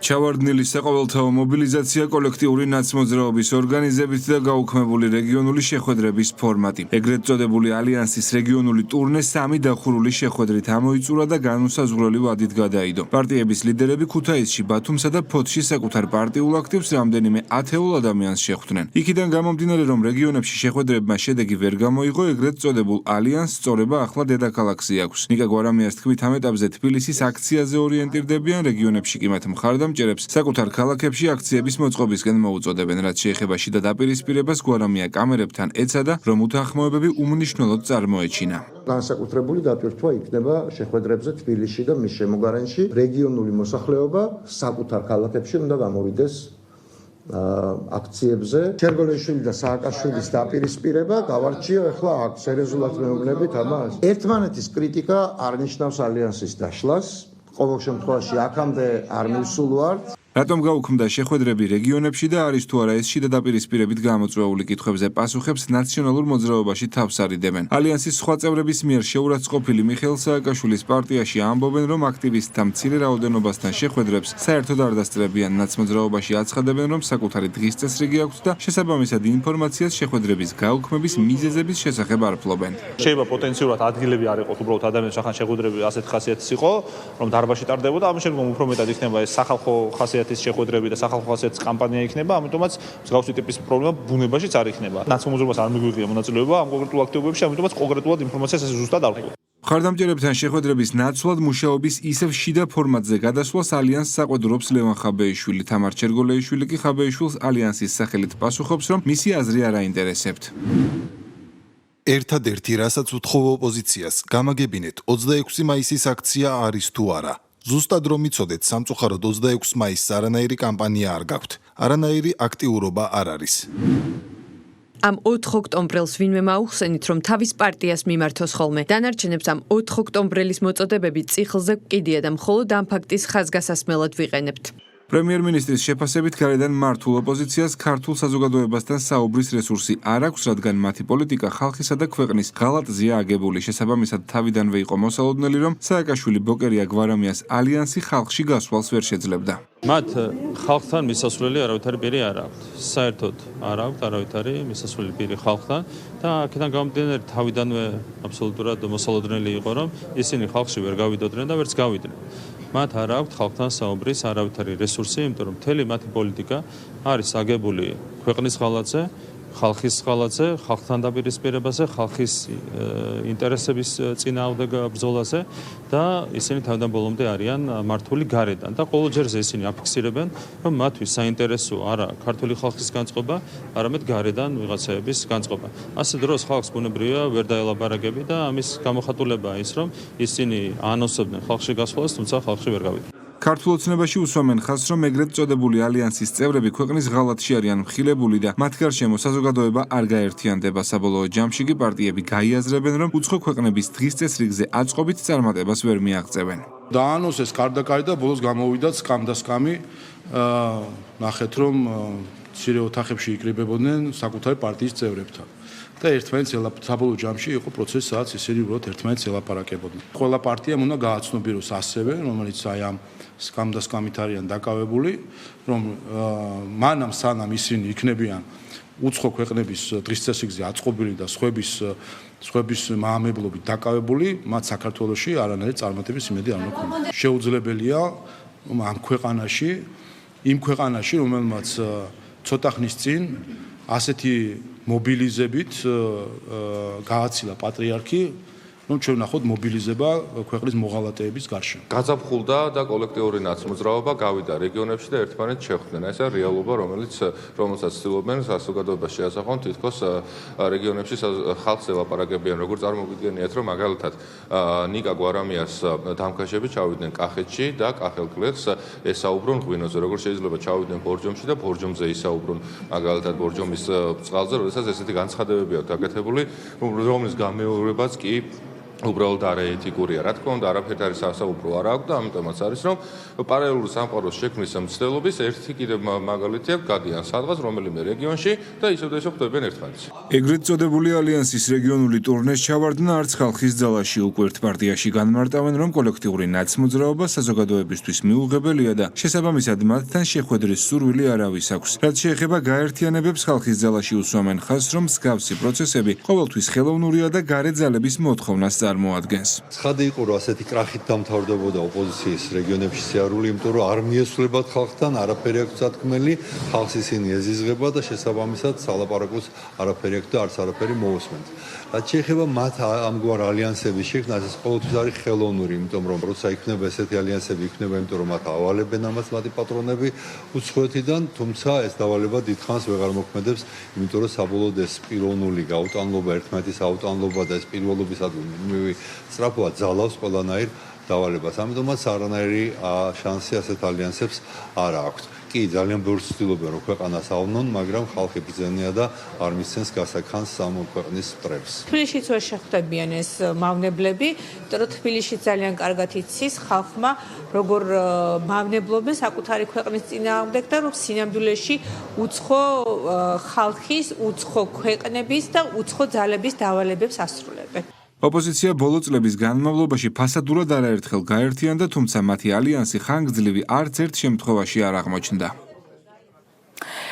N: ჩავარდნილი საყოველთაო მობილიზაცია კოლექტიური ნაცმოძრაობის ორგანიზებით და გაუქმებული რეგიონული შეხვედრების ფორმატი. ეგრეთ წოდებული ალიანსის რეგიონული ტურნე 3 დახურული შეხვედრით ამოიწურა და განუსაზღვრელი ვადით გადაიდო. პარტიების ლიდერები ქუთაისში, ბათუმსა და ფოთში საკუთარ პარტიულ აქტივს რამდენიმე ათეულ ადამიანს შეხვდნენ. იქიდან გამომდინარე, რომ რეგიონებში შეხვედრებმა შედეგი ვერ გამოიღო, ეგრეთ წოდებულ ალიანსს სწორება ახლა დედაქალაქზე აქვს. ნიკა გვარამიას თქმით, ამ ეტაპზე თბილისის აქციაზე ორიენტირდებიან, რეგიონებში კი მათ მხარდამჭერებს საკუთარ ქალაქებში აქციების მოწყობისკენ მოუწოდებენ, რაც შეეხება შიდა დაპირისპირებას გვარამია კამერებთან ეცადა, რომ უთანხმოებები უმნიშვნელოდ წარმოეჩინა.
O: განსაკუთრებული დატვირთვა იქნება შეხვედრებზე თბილისში და მის შემოგარენში. რეგიონული მოსახლეობა საკუთარ ქალაქებში უნდა გამოვიდეს აქციებზე. ჩერგოლეშვილი და სააკაშვილის დაპირისპირება გავარჩიო ახლა აქ სერიოზულად მეუბნებით ამას. ერთმანეთის კრიტიკა არ ნიშნავს ალიანსის დაშლას. ყოველ შემთხვევაში აქამდე არ მივსულვართ.
N: რატომ გაუქმდა შეხვედრები რეგიონებში და არის თუ არა ეს შიდა დაპირისპირებით გამოწვეული კითხვებზე პასუხებს ნაციონალურ მოძრაობაში თავს არიდებენ. ალიანსის სხვა წევრების მიერ შეურაცხყოფილი მიხეილ სააკაშვილის პარტიაში ამბობენ, რომ აქტივისტთა მცირე რაოდენობასთან შეხვედრებს საერთოდ არ დასწრებიან. ნაცმოძრაობაში აცხადებენ, რომ საკუთარი დღის წესრიგი აქვთ და შესაბამისად ინფორმაციას შეხვედრების გაუქმების მიზეზების შესახებ არ ფლობენ.
B: შეიძლება პოტენციურად ადგილები არ იყოს უბრალოდ ადამიანის ახან შეხვედრები ასეთ ხასიათის იყო, რომ დარბაზში ტარდებოდა, ამის შემდგომ უფრო მეტად იქნება ეს სახალხო ხასიათის შეხვედრები და სახალხო ხასიათის კამპანია იქნება, ამიტომაც მსგავსი ტიპის პრობლემა ბუნებაშიც არ იქნება. ნაცმოძრაობას არ მიგვიღია მონაწილეობა ამ კონკრეტულ აქტივობებში, ამიტომაც კონკრეტულად ინფორმაციას ეს ზუსტად არ ხვდება.
N: მხარდამჭერებთან შეხვედრების ნაცვლად მუშაობის ისევ შიდა ფორმატზე გადასვლას ალიანსს საყვედურობს ლევან ხაბეიშვილი. თამარ ჩერგოლეიშვილი კი ხაბეიშვილს ალიანსის სახელით პასუხობს, რომ მისი აზრი არ აინტერესებთ.
P: ერთადერთი, რასაც ვთხოვ ოპოზიციას, გამაგებინეთ 26 მაისის აქცია არის თუ არა. ზუსტად რომ იცოდეთ, სამწუხაროდ 26 მაისს არანაირი კამპანია არ გაქვთ. არანაირი აქტიურობა არ არის.
Q: ამ 4 ოქტომბრელს ვინმე მაუხსენით, რომ თავის პარტიას მიმართოს ხოლმე. დანარჩენებს ამ 4 ოქტომბრელის მოწოდებები წიხლზე გვკიდია და მხოლოდ ამ ფაქტის ხაზგასასმელად ვიყენებთ.
N: პრემიერ-მინისტრის შეფასებით გარედან მართულ ოპოზიციას ქართულ საზოგადოებასთან საუბრის რესურსი არ აქვს, რადგან მათი პოლიტიკა ხალხისა და ქვეყნის ღალატზეა აგებული. შესაბამისად, თავიდანვე იყო მოსალოდნელი, რომ სააკაშვილი, ბოკერია, გვარამიას ალიანსი ხალხში გასვლას ვერ შეძლებდა.
B: მათ ხალხთან მისასვლელი არავითარი პირი არ აქვთ. საერთოდ არ აქვთ არავითარი მისასვლელი პირი ხალხთან და აქედან გამომდინარე თავიდანვე აბსოლუტურად მოსალოდნელი იყო, რომ ისინი ხალხში ვერ გავიდოდნენ და ვერც გავიდნენ. მათ არ აქვთ ხალხთან საუბრის არავითარი რესურსი, იმიტომ რომ მთელი მათი პოლიტიკა არის აგებული ქვეყნის ღალატზე, ხალხის ღალატზე, ხალხთან დაპირისპირებაზე, ხალხის ინტერესების წინააღმდეგ ბრძოლაზე და ისინი თავიდან ბოლომდე არიან მართული გარედან და ყოველჯერზე ისინი აფიქსირებენ, რომ მათთვის საინტერესო არა ქართული ხალხის განწყობა, არამედ გარედან ვიღაცების განწყობა. ასე დროს ხალხს ბუნებრივია ვერ დაელაპარაკები და ამის გამოხატულებაა ის, რომ ისინი ანონსებდნენ ხალხში გასვლას, თუმცა ხალხში ვერ გავიდნენ.
N: ქართულ ოცნებაში უსვამენ ხაზს, რომ ეგრეთ წოდებული ალიანსის წევრები ქვეყნის ღალატში არიან მხილებული და მათ გარშემო საზოგადოება არ გაერთიანდება. საბოლოო ჯამში კი პარტიები გაიაზრებენ, რომ უცხო ქვეყნების დღის წესრიგზე აწყობით წარმატებას ვერ მიაღწევენ.
I: დაანონსეს კარდაკარი და ბოლოს გამოვიდა სკამი. ნახეთ, რომ მცირე ოთახებში იკრიბებოდნენ საკუთარი პარტიის წევრებთან. და ერთმანეთს საბოლოო ჯამში იყო პროცესი, სადაც ისინი უბრალოდ ერთმანეთს ელაპარაკებოდნენ. ყველა პარტიამ უნდა გააცნობიროს ასევე, რომელიც აი ამ სკამით არიან დაკავებული, რომ მანამ სანამ ისინი იქნებიან უცხო ქვეყნების დღის წესრიგზე აწყობილი და სხვების მაამებლობით დაკავებული, მათ საქართველოში არანაირი წარმატების იმედი არ უნდა ქონდეს. შეუძლებელია ამ ქვეყანაში, იმ ქვეყანაში, რომელმაც ცოტა ხნის წინ ასეთი მობილიზებით გააცილა პატრიარქი, რომ ჩვენ ვნახოთ მობილიზება ქვეყნის მოღალატეების გარშემო.
E: გაზაფხულდა და კოლექტიური ნაცმოძრაობა გავიდა რეგიონებში და ერთმანეთს შეხვდნენ. ეს არის რეალობა, რომელსაც ცდილობენ საზოგადოებას შეასახონ, თითქოს რეგიონებში ხალხს ელაპარაკებიან, როგორ წარმოგიდგენიათ, რომ მაგალითად ნიკა გვარამიას დამქაშები ჩავიდნენ კახეთში და კახელკლეხს ესაუბრონ ღვინოზე, როგორ შეიძლება ჩავიდნენ ბორჯომში და ბორჯომზე ისაუბრონ მაგალითად ბორჯომის წყალზე, როდესაც ესეთი განცხადებები აქვს გაკეთებული, რომლის გამეორებაც კი უბრალოდ არაეთიკურია. რა თქმა უნდა, არაფერთ არის სასაუბრო არ აქვს და ამიტომაც არის, რომ პარალელური სამყაროს შექმნის მცდელობის ერთი კიდევ მაგალითი აქვს, გადიან სადღაც რომელიმე რეგიონში და ისევ და ისევ ხვდებიან ერთმანეთს.
N: ეგრეთ წოდებული ალიანსის რეგიონული ტურნეს ჩავარდნა არც ხალხის ძალაში უკვე ერთ პარტიაში განმარტავენ, რომ კოლექტიური ნაცმოძრაობა საზოგადოებისთვის მიუღებელია და შესაბამისად მათთან შეხვედრის სურვილი არავის აქვს. რაც შეეხება გაერთიანებებს, ხალხის ძალაში უსვამენ ხაზს, რომ მსგავსი პროცესები ყოველთვის ხელოვნურია და გარე ძალების მოთხოვნას წარმოადგენს.
R: ცხადი იყო, რომ ასეთი კრახით დამთავრდებოდა ოპოზიციის რეგიონებში სიარული, იმიტომ რომ არ მიესვლებათ ხალხთან, არაფერი აქვს სათქმელი, ხალხს ისინი ეზიზღება და შესაბამისად სალაპარაკოს არაფერი აქვს და არც არაფერი მოусმენთ. რაც შეეხება მათ ამგვარ ალიანსების შექმნას, ეს ყოველთვის არის ხელოვნური, იმიტომ რომ როცა იქნება ესეთი ალიანსები, იქნება იმიტომ რომ მათ ავალებენ ამას მათი პატრონები უცხოეთიდან, თუმცა ეს დავალება დიდხანს ვეღარ მოქმედებს, იმიტომ რომ საბოლოოდ ეს პიროვნული გაუტანლობა, ერთმანეთის აუტანლობა და ეს პირველობისადმი სწრაფვა ძალავს ყველანაირ დავალებას. ამიტომაც არანაირი შანსი ასეთ ალიანსებს არ აქვს. კი, ძალიან ბევრს ცდილობენ, რომ ქვეყანას ავნონ, მაგრამ ხალხი ბრძენია და არ მისცემს გასაქანს ამ ქვეყნის მტრებს.
S: თბილისშიც ვერ შეხვდებიან ეს მავნებლები, იმიტომ რომ თბილისში ძალიან კარგად იცის ხალხმა, როგორ მავნებლობენ საკუთარი ქვეყნის წინააღმდეგ და რომ სინამდვილეში უცხო ხალხის, უცხო ქვეყნების და უცხო ძალების დავალებებს ასრულებენ.
N: ოპოზიცია ბოლო წლების განმავლობაში ფასადურად არაერთხელ გაერთიანდა, თუმცა მათი ალიანსი ხანგრძლივი არც ერთ შემთხვევაში არ აღმოჩნდა.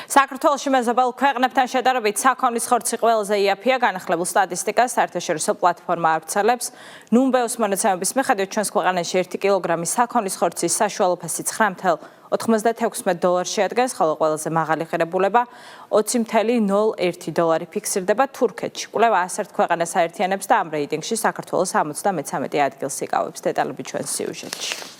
A: საქართველოში მეზობელ ქვეყნებთან შედარებით საქონლის ხორცი ყველაზე იაფია განახლებულ სტატისტიკას საერთაშორისო პლატფორმა ავრცელებს. ნუმბეოს მონაცემების მიხედვით ჩვენს ქვეყანაში 1 კილოგრამი საქონლის ხორცის საშუალო ფასი $9.96 შეადგენს, ხოლო ყველაზე მაღალი ღირებულება $20.01 ფიქსირდება თურქეთში. კვლევა 101 ქვეყანას აერთიანებს და ამ რეიტინგში საქართველოს 73 ადგილს იკავებს. დეტალები ჩვენს სიუჟეტში.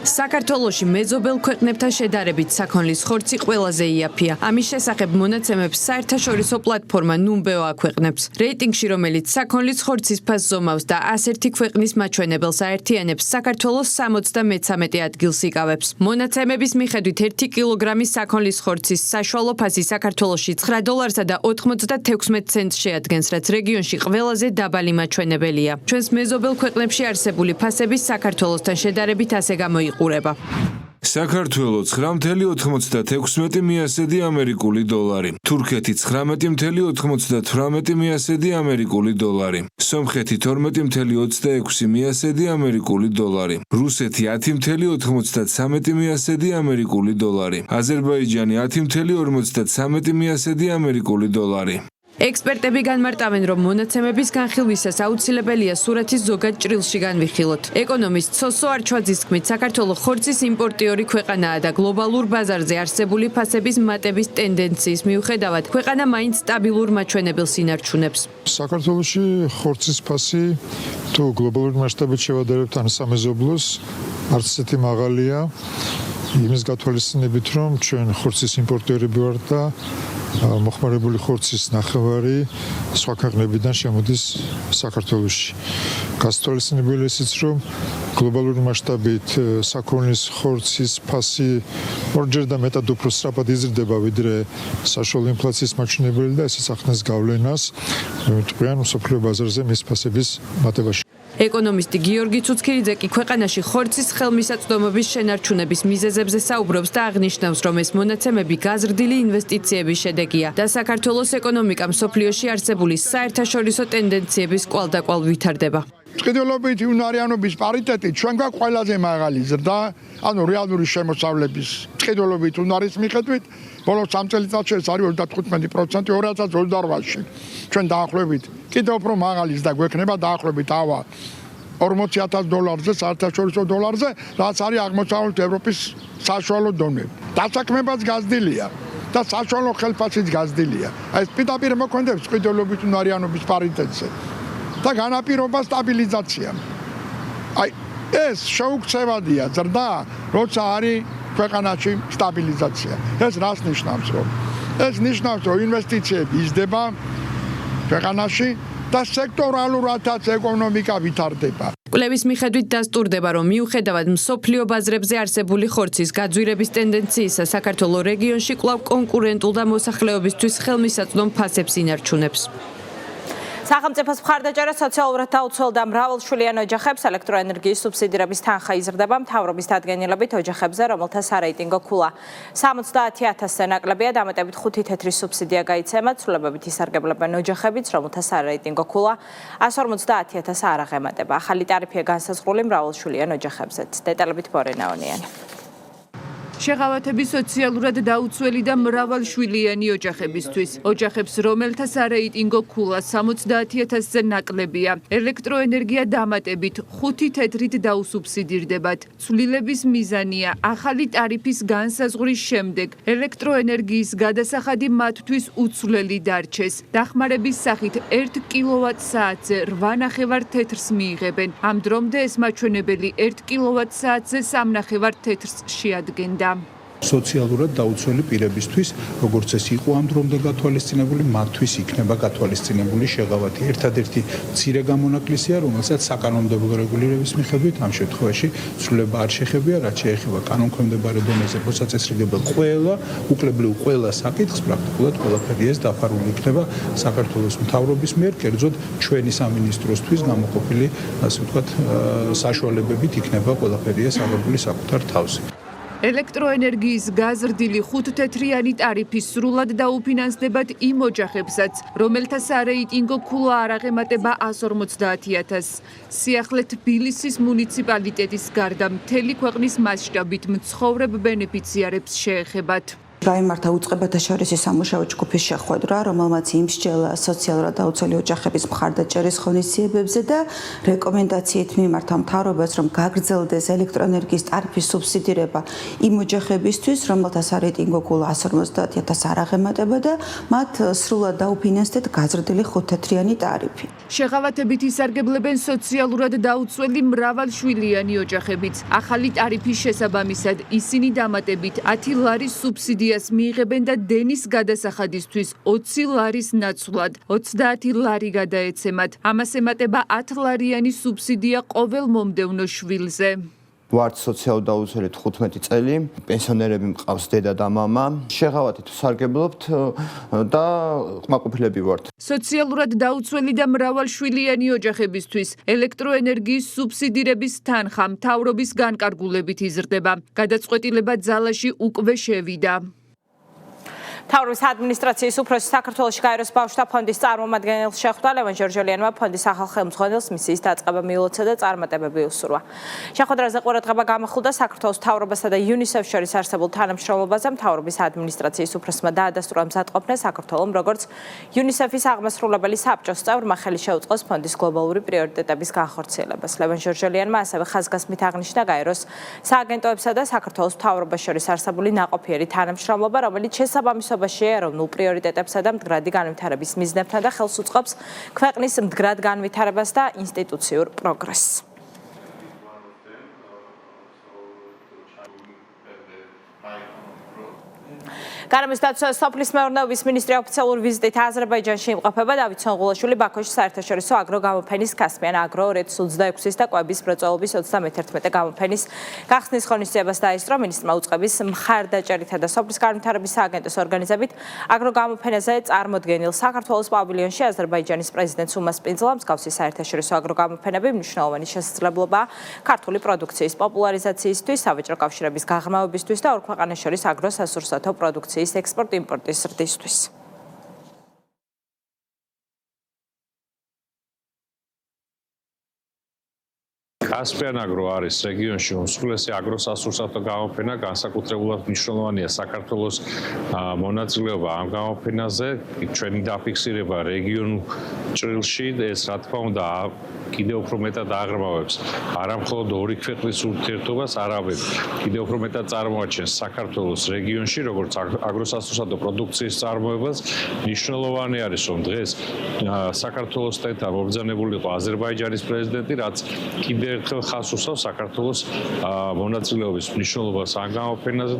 Q: საქართველოში მეზობელ ქვეყნებთან შედარებით საქონლის ხორცი ყველაზე იაფია. ამის შესახებ მონაცემებს საერთაშორისო პლატფორმა ნუმბეო აქვეყნებს. რეიტინგში, რომელიც საქონლის ხორცის ფასს ზომავს და 101 ქვეყნის მაჩვენებელს აერთიანებს, საქართველოს 73 ადგილს იკავებს. მონაცემების მიხედვით 1 კილოგრამი საქონლის ხორცის საშუალო ფასი საქართველოში $9 და 96 ცენტს შეადგენს, რაც რეგიონში ყველაზე დაბალი მაჩვენებელია. ჩვენს მეზობელ ქვეყნებში არსებული ფასები საქართველოსთან შედარებით ასე გამოიყურება.
N: საქართველო $9.96 ამერიკული დოლარი, თურქეთი $19.98 ამერიკული დოლარი, სომხეთი $12.26 ამერიკული დოლარი, რუსეთი $10.93 ამერიკული დოლარი, აზერბაიჯანი $10.53 ამერიკული დოლარი.
Q: ექსპერტები განმარტავენ, რომ მონაცემების განხილვისას აუცილებელია სურათის ზოგად ჭრილში განვიხილოთ. ეკონომისტ სოსო არჩვაძის თქმით, საქართველო ხორცის იმპორტიორი ქვეყანაა და გლობალურ ბაზარზე არსებული ფასების მატების ტენდენციის მიუხედავად, ქვეყანა მაინც სტაბილურ მაჩვენებელს ინარჩუნებს.
T: საქართველოში ხორცის ფასი თუ გლობალურ მასშტაბით შევადარებთ ან სამეზობლოს, არც ისეთი მაღალია. იმის გათვალისწინებით, რომ ჩვენ ხორცის იმპორტიორები ვართ და მოხმარებული ხორცის ნახევარი სხვა ქვეყნებიდან შემოდის საქართველოში. გასათვალისწინებელი ისიც, რომ გლობალური მასშტაბით საქონლის ხორცის ფასი ორჯერ და მეტად უფრო სწრაფად იზრდება, ვიდრე საშუალო ინფლაციის მაჩვენებელი და ეს ახდენს გავლენას ტყიან მსოფლიო ბაზარზე მის ფასების მატებაში.
Q: ეკონომისტი გიორგი ცუცქირიძე კი ქვეყანაში ხორცის ხელმისაწვდომობის შენარჩუნების მიზეზებზე საუბრობს და აღნიშნავს, რომ ეს მონაცემები გაზრდილი ინვესტიციების შედეგია და საქართველოს ეკონომიკა მსოფლიოში არსებული საერთაშორისო ტენდენციების კვალდაკვალ ვითარდება.
U: წყიდულობითი უნარიანობის პარიტეტი ჩვენ გვაქვს ყველაზე მაღალი ზრდა, ანუ რეალური შემოსავლების წყიდულობით უნარის მიხედვით, ბოლო 3 წელიწადში ეს არის 35% 2028-ში. ჩვენ დაახლოებით კიდევ უფრო მაღალი ზრდა გვექნება დაახლოებით $40,000-ზე, საერთაშორისო დოლარზე, რაც არის აღმოსავლეთ ევროპის საშუალო დონე. დასაქმებაც გაზრდილია და საშუალო ხელფასიც გაზრდილია. ეს პირდაპირ მოქმედებს წყიდულობით უნარიანობის პარიტეტზე. და განაპირობა სტაბილიზაციამ. აი, ეს შეუქცევადია ზრდა, როცა არის ქვეყანაში სტაბილიზაცია. ეს რას ნიშნავს, რომ? ეს ნიშნავს, რომ ინვესტიციები იზრდება ქვეყანაში და სექტორალურადაც ეკონომიკა ვითარდება.
Q: კვლევის მიხედვით დასტურდება, რომ მიუხედავად მსოფლიო ბაზრებზე არსებული ხორცის გაძვირების ტენდენციისა, საქართველოს რეგიონში კვლავ კონკურენტულ და მოსახლეობისთვის ხელმისაწვდომ ფასებს ინარჩუნებს.
A: სახელმწიფოს მხარდაჭერა სოციალურად დაუცველდა მრავალშვილიან ოჯახებს ელექტროენერგიის სუბსიდირების თანხა იზრდება მთავრობის დადგენილებით ოჯახებზე, რომელთა სარეიტინგო ქულა 70,000-ზე ნაკლებია, დამატებით 5 თეთრის სუბსიდია გაიცემათ, ცვლილებებით ისარგებლებენ ოჯახებიც, რომელთა სარეიტინგო ქულა 150,000-ს არ აღემატება. ახალი ტარიფია განსაზღვრული მრავალშვილიან ოჯახებზეც. დეტალებით ბორენაონიანი.
D: შეღავათები სოციალურად დაუცველი და მრავალშვილიანი ოჯახებისთვის. ოჯახებს, რომელთა სარეიტინგო ქულა 70,000-ზე ნაკლებია, ელექტროენერგია დამატებით 5 თეთრით დაუსუბსიდირდებათ. ცვლილების მიზანია ახალი ტარიფის განსაზღვრის შემდეგ ელექტროენერგიის გადასახადი მათთვის უცვლელი დარჩეს. დახმარების სახით 1 კილოვატ-საათზე 8.5 თეთრს მიიღებენ. ამ დრომდე ეს მაჩვენებელი 1 კილოვატ-საათზე 3.5 თეთრს შეადგენდა.
I: სოციალურად დაუცველი პირებისთვის, როგორც ეს იყო ამ დრომდე გათვალისწინებული, მათთვის იქნება გათვალისწინებული შეღავათი. ერთადერთი მცირე გამონაკლისია, რომელსაც საკანონმდებლო რეგულირების მიხედვით ამ შემთხვევაში ცვლილება არ შეხებია, რაც შეეხება კანონქვემდებარე დონეზე მოსაწესრიგებელ უკლებრივ ყველა საკითხს, პრაქტიკულად ყველაფერი ეს დაფარული იქნება საქართველოს მთავრობის მიერ, კერძოდ ჩვენი სამინისტროსთვის გამოყოფილი, ასე ვთქვათ, საშუალებებით იქნება ყველაფერი ეს აღებული საკუთარ თავზე.
D: ელექტროენერგიის გაზრდილი 5 თეთრიანი ტარიფი სრულად დაუფინანსდებათ იმ ოჯახებსაც, რომელთა სარეიტინგო ქულა არ აღემატება 150,000-ს. სიახლე თბილისის მუნიციპალიტეტის გარდა მთელი ქვეყნის მასშტაბით მცხოვრებ ბენეფიციარებს შეეხებათ.
V: გაიმართა უწყებათა შორისი სამუშაო ჯგუფის შეხვედრა, რომელმაც იმსჯელა სოციალურად დაუცველი ოჯახების მხარდაჭერის ღონისძიებებზე და რეკომენდაციით მიმართა მთავრობას, რომ გაგრძელდეს ელექტროენერგიის ტარიფის სუბსიდირება იმ ოჯახებისთვის, რომელთა სარეიტინგო ქულა 150,000-ს არ აღემატება და მათ სრულად დაუფინანსდეთ გაზრდილი 5 თეთრიანი ტარიფი.
D: შეღავათებით ისარგებლებენ სოციალურად დაუცველი მრავალშვილიანი ოჯახებიც. ახალი ტარიფის შესაბამისად ისინი დამატებით 10 ლარის სუბსიდია მიიღებენ და დენის გადასახადისთვის 20 ლარის ნაცვლად 30 ლარი გადაეცემათ. ამას ემატება 10 ლარიანი სუბსიდია ყოველ მომდევნო შვილზე.
W: ვართ სოციალურად დაუცველი 15 წელი, პენსიონერები მყავს დედა და მამა. შეღავათით ვსარგებლობთ და კმაყოფილები ვართ.
D: სოციალურად დაუცველი და მრავალშვილიანი ოჯახებისთვის ელექტროენერგიის სუბსიდირების თანხა მთავრობის განკარგულებით იზრდება. გადაწყვეტილება ძალაში უკვე შევიდა.
A: მთავრობის ადმინისტრაციის უფროსი საქართველოში გაეროს ბავშვთა ფონდის წარმომადგენელს შეხვდა ლევან ჟორჟოლიანმა ფონდის ახალ ხელმძღვანელს მისიის დაწყება მიულოცა და წარმატებები უსურვა. შეხვედრაზე ყურადღება გამახვილდა საქართველოს მთავრობასა და UNICEF-ს შორის არსებულ თანამშრომლობაზე. მთავრობის ადმინისტრაციის უფროსმა დაადასტურა მზადყოფნა საქართველოს როგორც UNICEF-ის აღმასრულებელი საბჭოს წევრმა ხელი შეუწყოს ფონდის გლობალური პრიორიტეტების განხორციელებას. ლევან ჟორჟოლიანმა ასევე ხაზგასმით აღნიშნა გაეროს სააგენტოებსა და საქართველოს მთავრობას შორის არსებული ნაყოფიერი თანამშრომლობა, რომელიც შესაბამისობაში ეროვნულ პრიორიტეტებსა და მდგრადი განვითარების მიზნებთან და ხელს უწყობს ქვეყნის მდგრად განვითარებას და ინსტიტუციურ პროგრესს. გარემოს დაცვა სოფლის მეურნეობის მინისტრი ოფიციალური ვიზიტით აზერბაიჯანში იმყოფება. დავით სონღულაშვილი ბაქოში საერთაშორისო აგროგამოფენის კასპიან აგრო 2026-ის და კვების მრეწველობის 31 გამოფენის გახსნის ღონისძიებას დაესწრო. მინისტრმა უწყების მხარდაჭერითა და სოფლის განვითარების სააგენტოს ორგანიზებით აგროგამოფენაზე წარმოდგენილ საქართველოს პავილიონში აზერბაიჯანის პრეზიდენტს უმასპინძლა. მსგავსი საერთაშორისო აგროგამოფენები მნიშვნელოვანი შესაძლებლობაა ქართული პროდუქციის პოპულარიზაციისთვის, სავაჭრო კავშირების გაღრმავებისთვის და ორ ქვეყანას შორის აგროსასურსათო პროდუქციის ექსპორტ-იმპორტის ზრდისთვის.
X: კასპიან აგრო არის რეგიონში უმსხვილესი აგროსასურსათო გამოფენა, განსაკუთრებულად მნიშვნელოვანია საქართველოს მონაწილეობა ამ გამოფენაზე. ჩვენი დაფიქსირება რეგიონულ ჭრილში ეს რა თქმა უნდა კიდევ უფრო მეტად აღრმავებს არა მხოლოდ ორი ქვეყნის ურთიერთობას, არამედ კიდევ უფრო მეტად წარმოაჩენს საქართველოს რეგიონში როგორც აგროსასურსათო პროდუქციის წარმოებას. მნიშვნელოვანი არის რომ დღეს საქართველოსთან მობრძანებული იყო აზერბაიჯანის პრეზიდენტი, რაც კიდევ ერთხელ ხაზს უსვამს საქართველოს მონაწილეობის მნიშვნელობას ამ გამოფენაზე.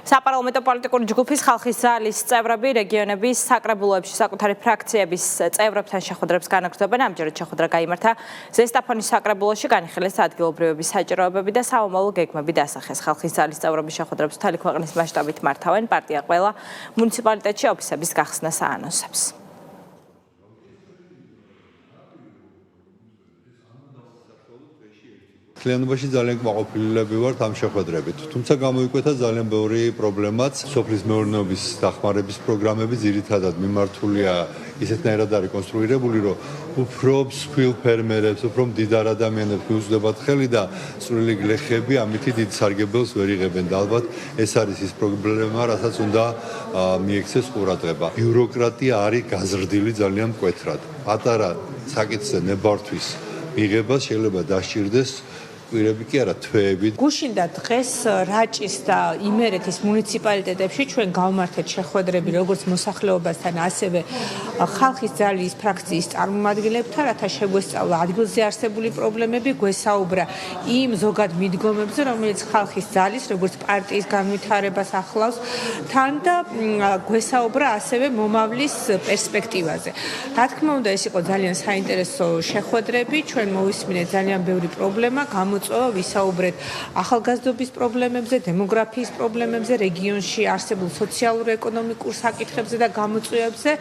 A: საპარლამენტო პოლიტიკური ჯგუფის ხალხის ძალის წევრები რეგიონების საკრებულოებში საკუთარი ფრაქციების წევრებთან შეხვედრებს განაგრძობენ. ამჯერად შეხვედრა გაიმართა ზესტაფონის საკრებულოში, განიხილეს ადგილობრივების საჭიროებები და საომავლო გეგმები დასახეს. ხალხის ძალის წევრების შეხვედრებს მთელი ქვეყნის მასშტაბით მართავენ. პარტია ყველა მუნიციპალიტეტში ოფისების გახსნას აანონსებს.
R: მთლიანობაში ძალიან კმაყოფილები ვართ ამ შეხვედრებით. თუმცა გამოიკვეთა ძალიან ბევრი პრობლემაც. სოფლის მეურნეობის დახმარების პროგრამები ძირითადად მიმართულია ისეთნაირად არის კონსტრუირებული, რომ უფრო მსხვილ ფერმერებს, უფრო მდიდარ ადამიანებს მიუძლებათ ხელი და წვრილი გლეხები ამითი დიდ სარგებელს ვერ იღებენ და ალბათ ეს არის ის პრობლემა, რასაც უნდა მიექცეს ყურადღება. ბიუროკრატია არის გაზრდილი ძალიან მკვეთრად. პატარა საკითხზე ნებართვის მიღება შეიძლება დასჭირდეს კვირები კი არა თვეები.
S: გუშინ და დღეს რაჭის და იმერეთის მუნიციპალიტეტებში ჩვენ გავმართეთ შეხვედრები როგორც მოსახლეობასთან, ასევე ხალხის ძალის ფრაქციის წარმომადგენლებთან, რათა შეგვესწავლა ადგილზე არსებული პრობლემები, გვესაუბრა იმ ზოგად მიდგომებზე, რომელიც ხალხის ძალის, როგორც პარტიის განვითარებას ახლავს, თან და გვესაუბრა ასევე მომავლის პერსპექტივაზე. რა თქმა უნდა, ეს იყო ძალიან საინტერესო შეხვედრები, ჩვენ მოვისმინეთ ძალიან ბევრი პრობლემა, ვისაუბრეთ ახალგაზრდობის პრობლემებზე, დემოგრაფიის პრობლემებზე, რეგიონში არსებულ სოციალურ-ეკონომიკურ საკითხებზე და გამოწვევებზე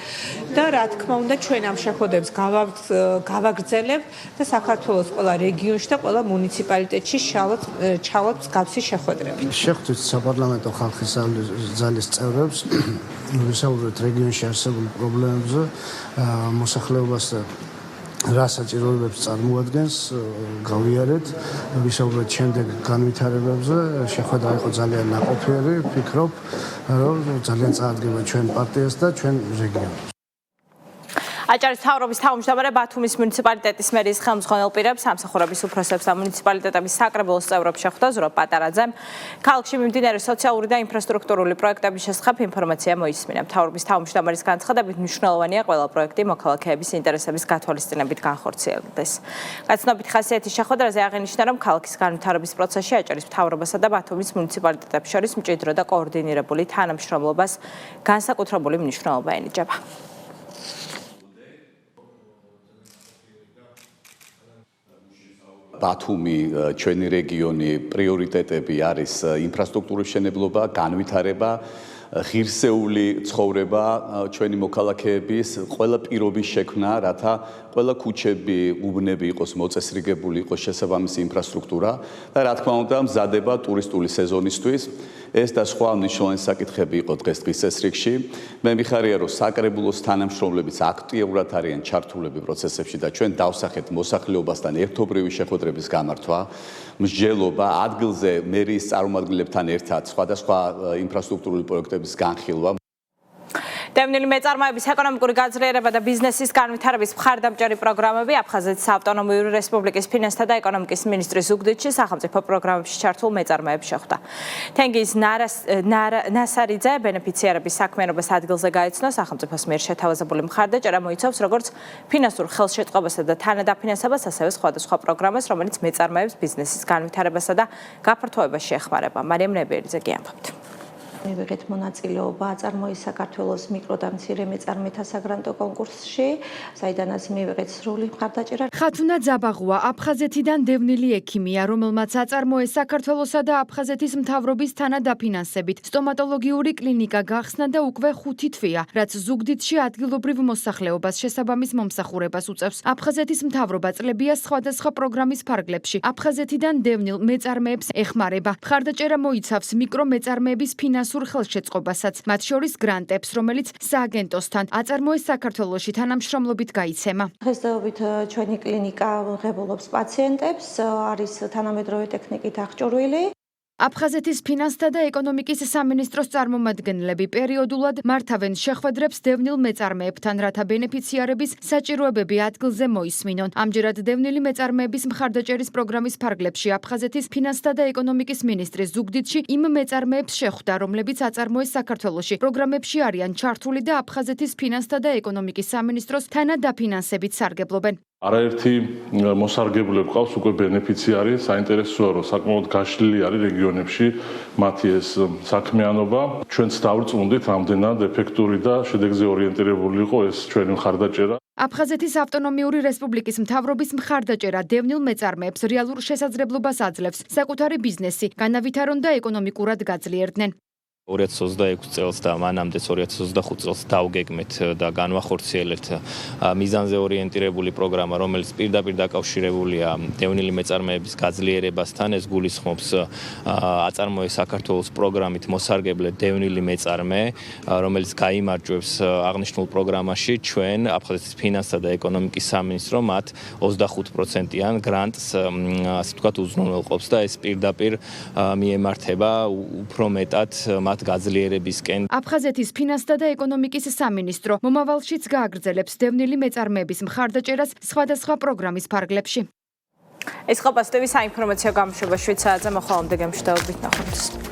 S: და რა თქმა უნდა, ჩვენ ამ შეხვედრებს გავაგრძელებთ და საქართველოს ყველა რეგიონში და ყველა მუნიციპალიტეტში ჩავალთ მსგავსი შეხვედრები.
F: შეხვდით საპარლამენტო ხალხის ძალის წევრებს, ვისაუბრეთ რეგიონში არსებულ პრობლემებზე, მოსახლეობასთან რა საჭიროებებს წარმოადგენს, გავიარეთ, ვისაუბრეთ შემდეგ განვითარებებზე, შეხვედრა იყო ძალიან ნაყოფიერი, ვფიქრობ, რომ ძალიან წაადგება ჩვენ პარტიას და ჩვენ რეგიონს.
A: აჭარის მთავრობის თავმჯდომარე ბათუმის მუნიციპალიტეტის მერის ხელმძღვანელ პირებს, სამსახურების უფროსებს და მუნიციპალიტეტების საკრებულოს წევრებს შეხვდა ზურაბ პატარაძემ. ქალაქში მიმდინარე სოციალური და ინფრასტრუქტურული პროექტების შესახებ ინფორმაცია მოისმინა. მთავრობის თავმჯდომარის განცხადებით მნიშვნელოვანია ყველა პროექტი მოქალაქეების ინტერესების გათვალისწინებით განხორციელდეს. გაცნობით ხასიათის შეხვედრაზე აღინიშნა, რომ ქალაქის განვითარების პროცესში აჭარის მთავრობასა და ბათუმის მუნიციპალიტეტებს შორის მჭიდრო და კოორდინირებული თანამშრომლობას განსაკუთრებული მნიშვნელობა ენიჭება.
G: ბათუმი, ჩვენი რეგიონი, პრიორიტეტები არის ინფრასტრუქტურის მშენებლობა, განვითარება, ღირსეული ცხოვრება ჩვენი მოქალაქეების, ყველა პირობის შექმნა, რათა ყველა ქუჩები, უბნები იყოს მოწესრიგებული, იყოს შესაბამისი ინფრასტრუქტურა და რა თქმა უნდა, მზადება ტურისტული სეზონისთვის. ეს და სხვა მნიშვნელოვანი საკითხები იყო დღეს წესრიგში. მე მიხარია, რომ საკრებულოს თანამშრომლებიც აქტიურად არიან ჩართულები პროცესებში და ჩვენ დავსახეთ მოსახლეობასთან ერთობრივი შეხვედრების გამართვა, მსჯელობა, ადგილზე მერიის წარმომადგენლებთან ერთად სხვადასხვა ინფრასტრუქტურული პროექტების განხილვა.
A: დევნილი მეწარმოების ეკონომიკური გაძლიერება და ბიზნესის განვითარების მხარდამჭერი პროგრამები აფხაზეთის ავტონომიური რესპუბლიკის ფინანსთა და ეკონომიკის მინისტრის ზუგდიდში სახელმწიფო პროგრამებში ჩართულ მეწარმოებს შეხვდა. თენგიზ ნასარიძე ბენეფიციარების საქმიანობას ადგილზე გაეცნო, სახელმწიფოს მიერ შეთავაზებული მხარდაჭერა მოიცავს როგორც ფინანსურ ხელშეწყობასა და თანადაფინანსებას, ასევე სხვადასხვა პროგრამას, რომელიც მეწარმოებს ბიზნესის განვითარებასა და გაფართოებას შეეხმარება. მარიამ ნებიერიძე გიამბობთ.
J: მივიღეთ მონაწილეობა აწარმოის საქართველოს მიკრო და მცირე მეწარმეთა საგრანტო კონკურსში, საიდანაც მივიღეთ სრული მხარდაჭერა.
C: ხათუნა ძაბაღუა აფხაზეთიდან დევნილი ექიმია, რომელმაც აწარმოეს საქართველოსა და აფხაზეთის მთავრობის თანადაფინანსებით. სტომატოლოგიური კლინიკა გახსნა და უკვე 5 თვეა, რაც ზუგდიდში ადგილობრივ მოსახლეობას შესაბამის მომსახურებას უწევს. აფხაზეთის მთავრობა წლებია სხვადასხვა პროგრამის ფარგლებში. აფხაზეთიდან დევნილ მეწარმეებს ეხმარება. მხარდაჭერა მოიცავს მიკრო მეწარმეების ფინანსურ ხელშეწყობასაც, მათ შორის გრანტებს, რომელიც სააგენტოსთან აწარმოეს საქართველოში თანამშრომლობით გაიცემა.
J: დღესდღეობით ჩვენი კლინიკა ღებულობს პაციენტებს, არის თანამედროვე ტექნიკით აღჭურვილი.
C: აფხაზეთის ფინანსთა და ეკონომიკის სამინისტროს წარმომადგენლები პერიოდულად მართავენ შეხვედრებს დევნილ მეწარმეებთან, რათა ბენეფიციარების საჭიროებები ადგილზე მოისმინონ. ამჯერად დევნილი მეწარმეების მხარდაჭერის პროგრამის ფარგლებში აფხაზეთის ფინანსთა და ეკონომიკის მინისტრის ზუგდიდში იმ მეწარმეებს შეხვდა, რომლებიც აწარმოეს საქართველოში. პროგრამებში არიან ჩართული და აფხაზეთის ფინანსთა და ეკონომიკის სამინისტროს თანადაფინანსებით სარგებლობენ.
K: არაერთი მოსარგებლე ყავს უკვე ბენეფიციარი, საინტერესოა რომ საკმაოდ გაშლილი არის რეგიონებში მათი ეს საქმიანობა. ჩვენც დავწუნდით რამდენად ეფექტური და შედეგზე ორიენტირებული იყო ეს ჩვენი მხარდაჭერა.
C: აფხაზეთის ავტონომიური რესპუბლიკის მთავრობის მხარდაჭერა დევნილ მეწარმეებს რეალურ შესაძლებლობას აძლევს საკუთარი ბიზნესი განავითარონ და ეკონომიკურად გაძლიერდნენ.
H: 2026 წელს და მანამდეც 2025 წელს დავგეგმეთ და განვახორციელებთ მიზანზე ორიენტირებული პროგრამა, რომელიც პირდაპირ დაკავშირებულია დევნილი მეწარმეების გაძლიერებასთან. ეს გულისხმობს აწარმოეს საქართველოს პროგრამით მოსარგებლე დევნილი მეწარმე, რომელიც გაიმარჯვებს აღნიშნულ პროგრამაში ჩვენ აფხაზეთის ფინანსთა და ეკონომიკის სამინისტრო მათ 25%-იან გრანტს, ასე ვთქვათ, უზრუნველყოფს და ეს პირდაპირ მიემართება უფრო მეტად მათ გაძლიერებისკენ.
L: აფხაზეთის ფინანსთა და ეკონომიკის სამინისტრო მომავალშიც გააგრძელებს დევნილი მეწარმეების მხარდაჭერას სხვადასხვა პროგრამის ფარგლებში.
A: ეს ყავს ტევის საინფორმაციო გამოშვება შვეიცარიაზე მოხალამდე გემშვიდობით ნახვამდის.